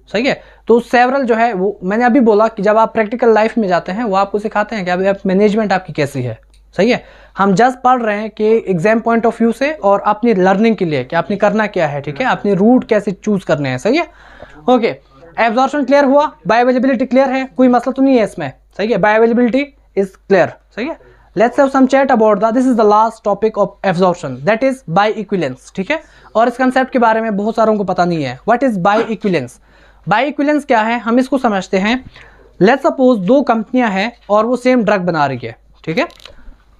सही है, तो सेवरल जो है वो मैंने अभी बोला कि जब आप प्रैक्टिकल लाइफ में जाते हैं वो आपको सिखाते हैं कि अभी आप मैनेजमेंट आपकी कैसी है। सही है, हम जस्ट पढ़ रहे हैं कि एग्जाम पॉइंट ऑफ व्यू से और अपनी लर्निंग के लिए कि आपने करना क्या है, ठीक है, अपने रूट कैसे चूज करने हैं। सही है, ओके, एब्जॉर्प्शन क्लियर हुआ, बायोअवेलेबिलिटी क्लियर है, कोई मसला तो नहीं है इसमें। सही है, बायोअवेलेबिलिटी इज क्लियर। सही है, let's have some chat about the this is the last topic of absorption, that is bioequivalence. ठीक है, और इस कंसेप्ट के बारे में बहुत सारों को पता नहीं है। What is बायोइक्विलेंस? बायोइक्विलेंस क्या है, हम इसको समझते हैं। लेट्स सपोज दो कंपनियां हैं और वो सेम ड्रग बना रही है, ठीक है,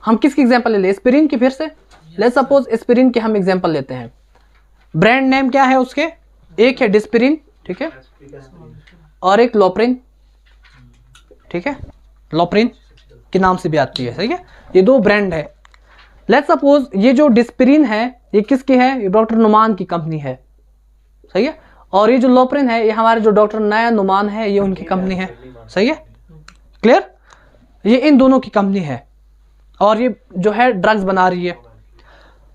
हम किसकी एग्जांपल ले लें? एस्पिरिन की। फिर से लेट्स सपोज एस्पिरिन की हम एग्जांपल लेते हैं। ब्रांड नेम क्या है उसके? एक है डिस्पिरिन, ठीक है, और एक लोप्रिन, ठीक है, लोप्रिन के नाम से भी आती है। सही है, ये दो ब्रांड है। लेट्स सपोज ये जो डिस्पिरिन है ये किसकी है? ये डॉक्टर नुमान की कंपनी है। सही है, और ये जो लोप्रिन है ये हमारे जो डॉक्टर नया नुमान है ये उनकी कंपनी है। सही है, क्लियर, ये इन दोनों की कंपनी है और ये जो है ड्रग्स बना रही है।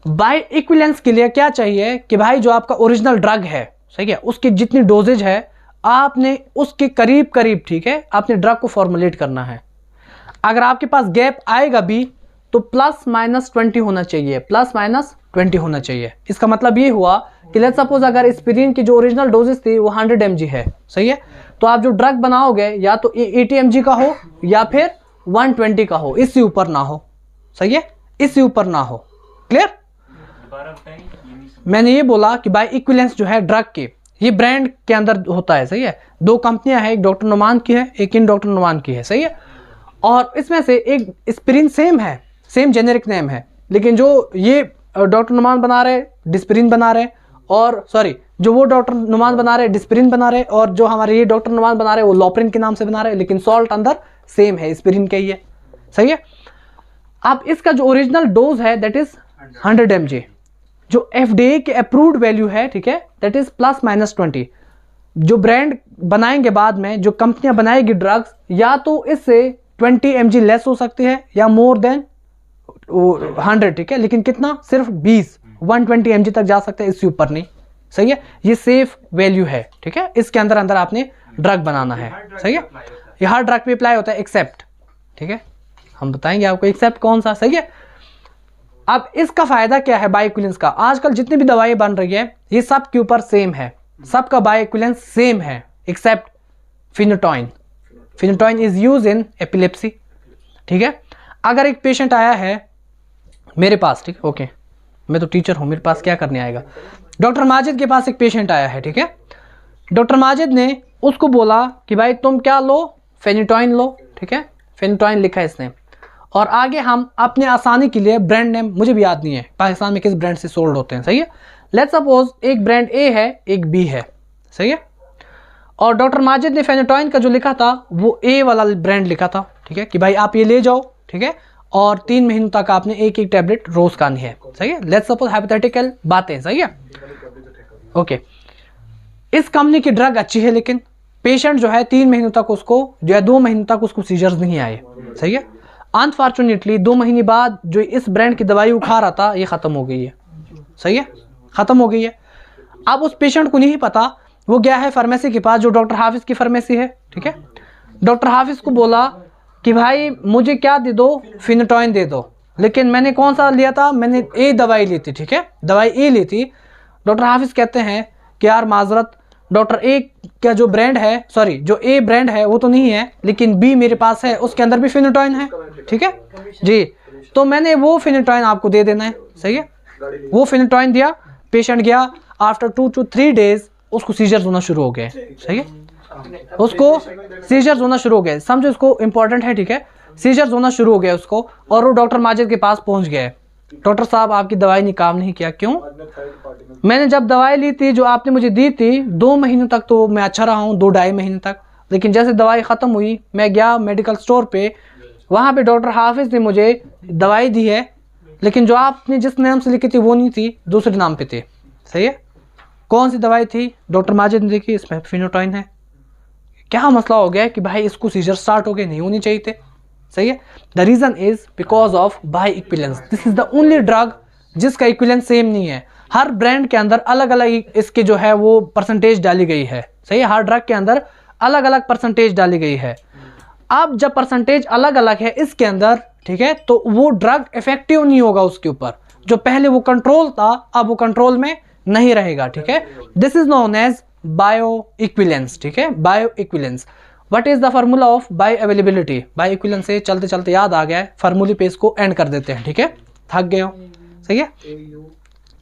बायोइक्विलेंस के लिए क्या चाहिए कि भाई जो आपका ओरिजिनल ड्रग है, सही है, उसकी जितनी डोजेज है आपने उसके करीब करीब, ठीक है, आपने ड्रग को फॉर्मुलेट करना है। अगर आपके पास गैप आएगा भी तो +-20 होना चाहिए, +-20 होना चाहिए। इसका मतलब ये हुआ कि लेट्स सपोज अगर एस्पिरिन की जो ओरिजिनल डोजेज थी वो 100 mg है, सही है, तो आप जो ड्रग बनाओगे या तो 80 mg का हो या फिर 120 का हो, इससे ऊपर ना हो। सही है, इससे ऊपर ना हो। क्लियर? मैंने ये बोला कि बायोइक्विलेंस जो है ड्रग के, ये ब्रांड के अंदर होता है। सही है, दो कंपनियां हैं, एक डॉक्टर नुमान की है, एक इन डॉक्टर नुमान की है। सही है, और इसमें से एक एस्पिरिन सेम है, सेम जेनेरिक नेम है, लेकिन जो ये डॉक्टर नुमान बना रहे डिस्पिरिन बना रहे, और सॉरी जो वो डॉक्टर नुमान बना रहे डिस्पिरिन बना रहे, और जो हमारे ये डॉक्टर नुमान बना रहे वो लोप्रिन के नाम से बना रहे, लेकिन सॉल्ट अंदर सेम है, एस्पिरिन का ही है। सही है, अब इसका जो ओरिजिनल डोज है दैट इज 100 mg, जो FDA के अप्रूव्ड वैल्यू है, ठीक है, दैट इज +-20। जो ब्रांड बनाएंगे बाद में, जो कंपनियां बनाएगी ड्रग्स, या तो इससे 20 mg लेस हो सकती है या मोर देन 100, ठीक है, लेकिन कितना? सिर्फ 120 mg तक जा सकते हैं, इससे ऊपर नहीं। सही है, ये सेफ वैल्यू है, ठीक है, इसके अंदर अंदर आपने ड्रग बनाना है। सही है, ये हर ड्रग पे अप्लाई होता है एक्सेप्ट, ठीक है, हम बताएंगे आपको एक्सेप्ट कौन सा। सही है, अब इसका फायदा क्या है बायोइक्विलेंस का? आजकल जितनी भी दवाई बन रही है ये सब के ऊपर सेम है, सबका बायो इक्विलेंस सेम है except phenytoin. Phenytoin is use in epilepsy, ठीक है। अगर एक पेशेंट आया है मेरे पास, ठीक है, ओके, मैं तो टीचर हूँ, मेरे पास क्या करने आएगा। डॉक्टर माजिद के पास एक पेशेंट आया है, ठीक है। डॉक्टर माजिद ने उसको बोला कि भाई तुम क्या लो, फेनिटॉइन लो, ठीक है, फेनिटॉइन लिखा है इसने। और आगे हम अपने आसानी के लिए ब्रांड नेम, मुझे भी याद नहीं है पाकिस्तान में किस ब्रांड से सोल्ड होते हैं, सही है। लेट्स सपोज एक ब्रांड ए है, एक बी है, सही है। और डॉक्टर माजिद ने फेनिटॉइन का जो लिखा था वो ए वाला ब्रांड लिखा था, ठीक है, कि भाई आप ये ले जाओ, ठीक है, और 3 महीनों तक आपने एक एक टैबलेट रोज खानी है, सही है। लेट्स सपोज हाइपोथेटिकल बातें, सही है, ओके। इस कंपनी की ड्रग अच्छी है, लेकिन पेशेंट जो है 3 महीनों तक उसको जो है 2 महीनों तक उसको सीजर्स नहीं आए, सही है। अनफॉर्चुनेटली 2 महीने बाद जो इस ब्रांड की दवाई वो खा रहा था ये ख़त्म हो गई है, सही है, ख़त्म हो गई है। अब उस पेशेंट को नहीं पता, वो गया है फार्मेसी के पास जो डॉक्टर हाफिज़ की फार्मेसी है, ठीक है। डॉक्टर हाफिज़ को बोला कि भाई मुझे क्या दे दो, फिनोटॉइन दे दो, लेकिन मैंने कौन सा लिया था, मैंने ए दवाई ली थी, ठीक है, दवाई ए ली थी। डॉक्टर हाफिज़ कहते हैं कि यार माजरत, डॉक्टर ए का जो ब्रांड है, सॉरी जो ए ब्रांड है वो तो नहीं है, लेकिन बी मेरे पास है, उसके अंदर भी फिनोटॉइन है, ठीक है जी, तो मैंने वो फिनोटॉइन आपको दे देना है, सही है। वो फिनोटॉइन दिया, पेशेंट गया, आफ्टर 2 to 3 डेज उसको सीजर्स होना शुरू हो गए, सही है, उसको सीजर्स होना शुरू हो गए, समझो इसको इंपॉर्टेंट है, ठीक है। सीजर्स होना शुरू हो गए उसको, और वो डॉक्टर माजिद के पास पहुंच गए। डॉक्टर साहब आपकी दवाई ने काम नहीं किया, क्यों? मैंने जब दवाई ली थी जो आपने मुझे दी थी 2 महीनों तक तो मैं अच्छा रहा हूँ, 2-2.5 महीने तक, लेकिन जैसे दवाई ख़त्म हुई मैं गया मेडिकल स्टोर पे, वहाँ पे डॉक्टर हाफिज़ ने मुझे दवाई दी है, लेकिन जो आपने जिस नाम से लिखी थी वो नहीं थी, दूसरे नाम पे थी, सही है। कौन सी दवाई थी? डॉक्टर माजिद ने देखी इसमें फिनोटॉइन है। क्या मसला हो गया कि भाई इसको सीजर स्टार्ट हो गए, नहीं होनी चाहिए थे, सही है। The reason is because of by equivalents. This is the only drug जिसका इक्विलेंस सेम नहीं है। हर ब्रांड के अंदर अलग अलग इसके जो है वो परसेंटेज डाली गई है, सही है। हर ड्रग के अंदर अलग अलग परसेंटेज डाली गई है। अब जब परसेंटेज अलग अलग है इसके अंदर, ठीक है, तो वो ड्रग इफेक्टिव नहीं होगा उसके ऊपर। जो पहले वो कंट्रोल था अब वो कंट्रोल में नहीं रहेगा, ठीक है। This is known as bioequivalence, ठीक है, bioequivalence. What is the formula of bioavailability? Bioequivalence से चलते चलते याद आ गया है, फार्मूले पे इसको एंड कर देते हैं, ठीक है, थक गए हो, सही है।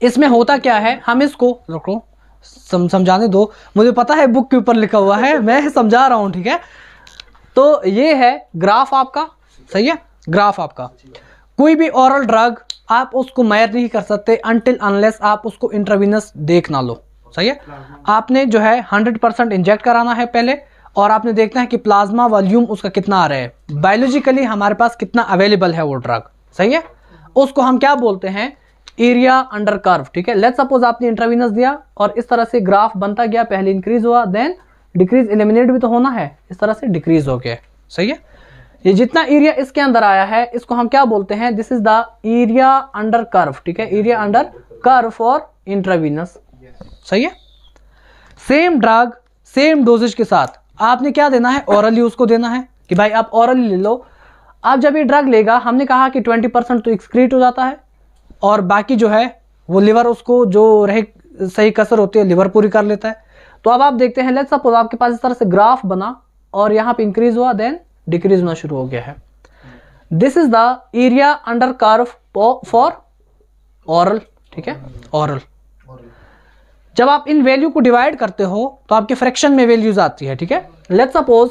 इसमें होता क्या है, हम इसको रुको समझाने दो, मुझे पता है बुक के ऊपर लिखा हुआ है, मैं समझा रहा हूँ, ठीक है। तो ये है ग्राफ आपका, सही है, ग्राफ आपका। कोई भी ऑरल ड्रग आप उसको मैयर नहीं कर सकते अनटिल अनलेस आप उसको इंट्रावीनस देख ना लो, सही है। आपने जो है 100% इंजेक्ट कराना है पहले, और आपने देखना है कि प्लाज्मा वॉल्यूम उसका कितना आ रहा है, बायोलॉजिकली हमारे पास कितना अवेलेबल है वो ड्रग, सही है। उसको हम क्या बोलते हैं, एरिया अंडर कर्व, ठीक है। लेट्स सपोज आपने इंट्रावीनस दिया और इस तरह से ग्राफ बनता गया, पहले इंक्रीज हुआ देन डिक्रीज, एलिमिनेट भी तो होना है, इस तरह से डिक्रीज हो गया, सही है। ये जितना एरिया इसके अंदर आया है इसको हम क्या बोलते हैं, this is the area under curve, ठीक है, area under curve for intravenous, सही है। सेम ड्रग सेम डोजेज के साथ आपने क्या देना है, ऑरली उसको देना है कि भाई आप ऑरली ले लो। आप जब ये ड्रग लेगा, हमने कहा कि 20% तो एक्सक्रीट हो जाता है और बाकी जो है वो लिवर उसको जो रहे सही कसर होती है लिवर पूरी कर लेता है। तो अब आप देखते हैं, लेट्स सपोज आपके पास इस तरह से ग्राफ बना और यहाँ पे इंक्रीज हुआ देन डिक्रीज होना शुरू हो गया है। This is the area under curve for oral, ठीक है, ऑरल। जब आप इन वैल्यू को डिवाइड करते हो तो आपके फ्रैक्शन में वैल्यूज आती है, ठीक है। लेट्स सपोज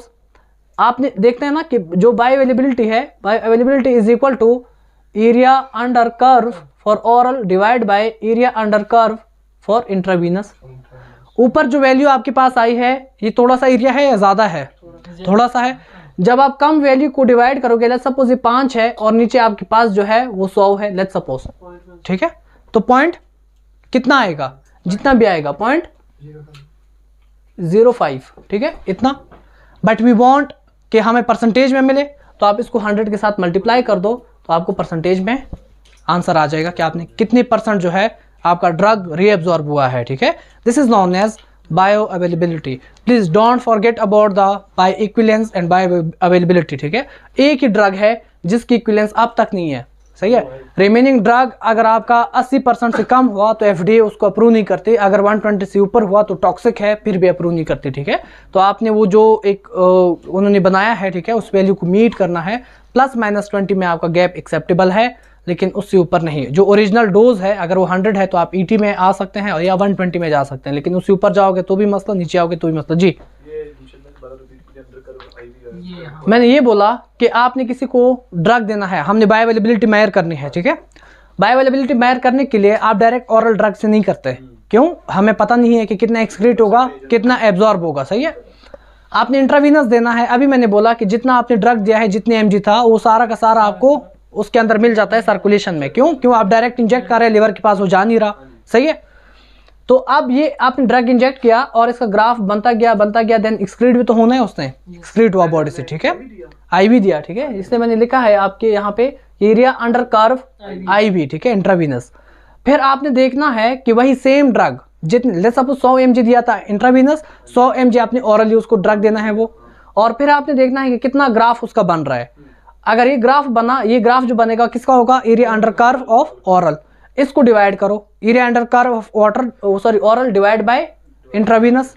आपने देखते हैं ना कि जो बायो अवेलेबिलिटी है, bioavailability is equal to area under curve for oral divide by area under curve for intravenous. ऊपर जो वैल्यू आपके पास आई है ये थोड़ा सा एरिया है या ज्यादा है, थोड़ा सा है। जब आप कम वैल्यू को डिवाइड करोगे, लेट्स सपोज ये 5 है और नीचे आपके पास जो है वो 100 है, लेट्स सपोज, ठीक है। तो पॉइंट कितना आएगा, जितना भी आएगा 0.05, ठीक है, इतना। बट वी वांट कि हमें परसेंटेज में मिले, तो आप इसको 100 के साथ मल्टीप्लाई कर दो तो आपको परसेंटेज में आंसर आ जाएगा कि आपने कितने % जो है आपका ड्रग रीअब्जॉर्ब हुआ है, ठीक है। This is known as bioavailability. Please don't forget about the bioequivalence and bio availability, ठीक है। एक ही ड्रग है जिसकी इक्विलेंस अब तक नहीं है, सही है। रिमेनिंग ड्रग अगर आपका 80% से कम हुआ तो FDA उसको अप्रूव नहीं करती, अगर 120 से ऊपर हुआ तो टॉक्सिक है फिर भी अप्रूव नहीं करती, ठीक है। तो आपने वो जो एक उन्होंने बनाया है, ठीक है, उस वैल्यू को मीट करना है। +-20 में आपका गैप एक्सेप्टेबल है, लेकिन उससे ऊपर नहीं। जो ओरिजिनल डोज है अगर वो 100 है तो आप ET में आ सकते हैं या 120 में जा सकते हैं, लेकिन उससे ऊपर जाओगे तो भी मसला, नीचे आओगे तो भी मसला। जी मैंने ये बोला कि आपने किसी को ड्रग देना है, हमने बायोअवेलेबिलिटी मेजर करनी है, ठीक है। बायोअवेलेबिलिटी मेजर करने के लिए आप डायरेक्ट ओरल ड्रग से नहीं करते, क्यों? हमें पता नहीं है कि कितना एक्सक्रीट होगा, कितना एब्जॉर्ब होगा, सही है। आपने इंट्रावीनस देना है। अभी मैंने बोला कि जितना आपने ड्रग दिया है, जितने mg था, वो सारा का सारा आपको उसके अंदर मिल जाता है सर्कुलेशन में। क्यों? आप डायरेक्ट इंजेक्ट कर रहे हैं, लिवर के पास वो जा नहीं रहा, सही है। तो अब ये आपने ड्रग इंजेक्ट किया और इसका ग्राफ बनता गया, देन एक्सक्रीट भी तो होना है, उसने एक्सक्रीट हुआ बॉडी से, ठीक है। IV दिया, ठीक है, इसलिए मैंने लिखा है आपके यहाँ पे एरिया अंडर कर्व IV, ठीक है, इंट्रावीनस। फिर आपने देखना है कि वही सेम ड्रग जितने, लेट्स सपोज 100 mg दिया था इंट्रावीनस, 100 mg आपने ओरली उसको ड्रग देना है वो, और फिर आपने देखना है कि कितना ग्राफ उसका बन रहा है। अगर ये ग्राफ बना, ये ग्राफ जो बनेगा किसका होगा? Area under curve of oral. इसको डिवाइड करो, area under curve of oral divide by intravenous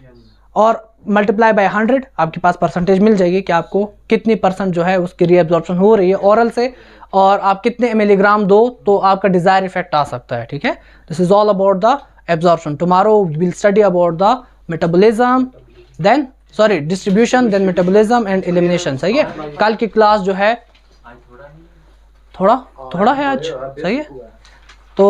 और मल्टीप्लाई बाय 100, आपके पास परसेंटेज मिल जाएगी कि आपको कितनी % जो है उसकी रीअब्जॉर्प्शन हो रही है ओरल से, और आप कितने मिलीग्राम दो तो आपका डिजायर इफेक्ट आ सकता है, ठीक है। This is all about the absorption. Tomorrow will study about the metabolism, then distribution, then metabolism and elimination, सही है। कल की क्लास जो है थोड़ा है आज, सही है। तो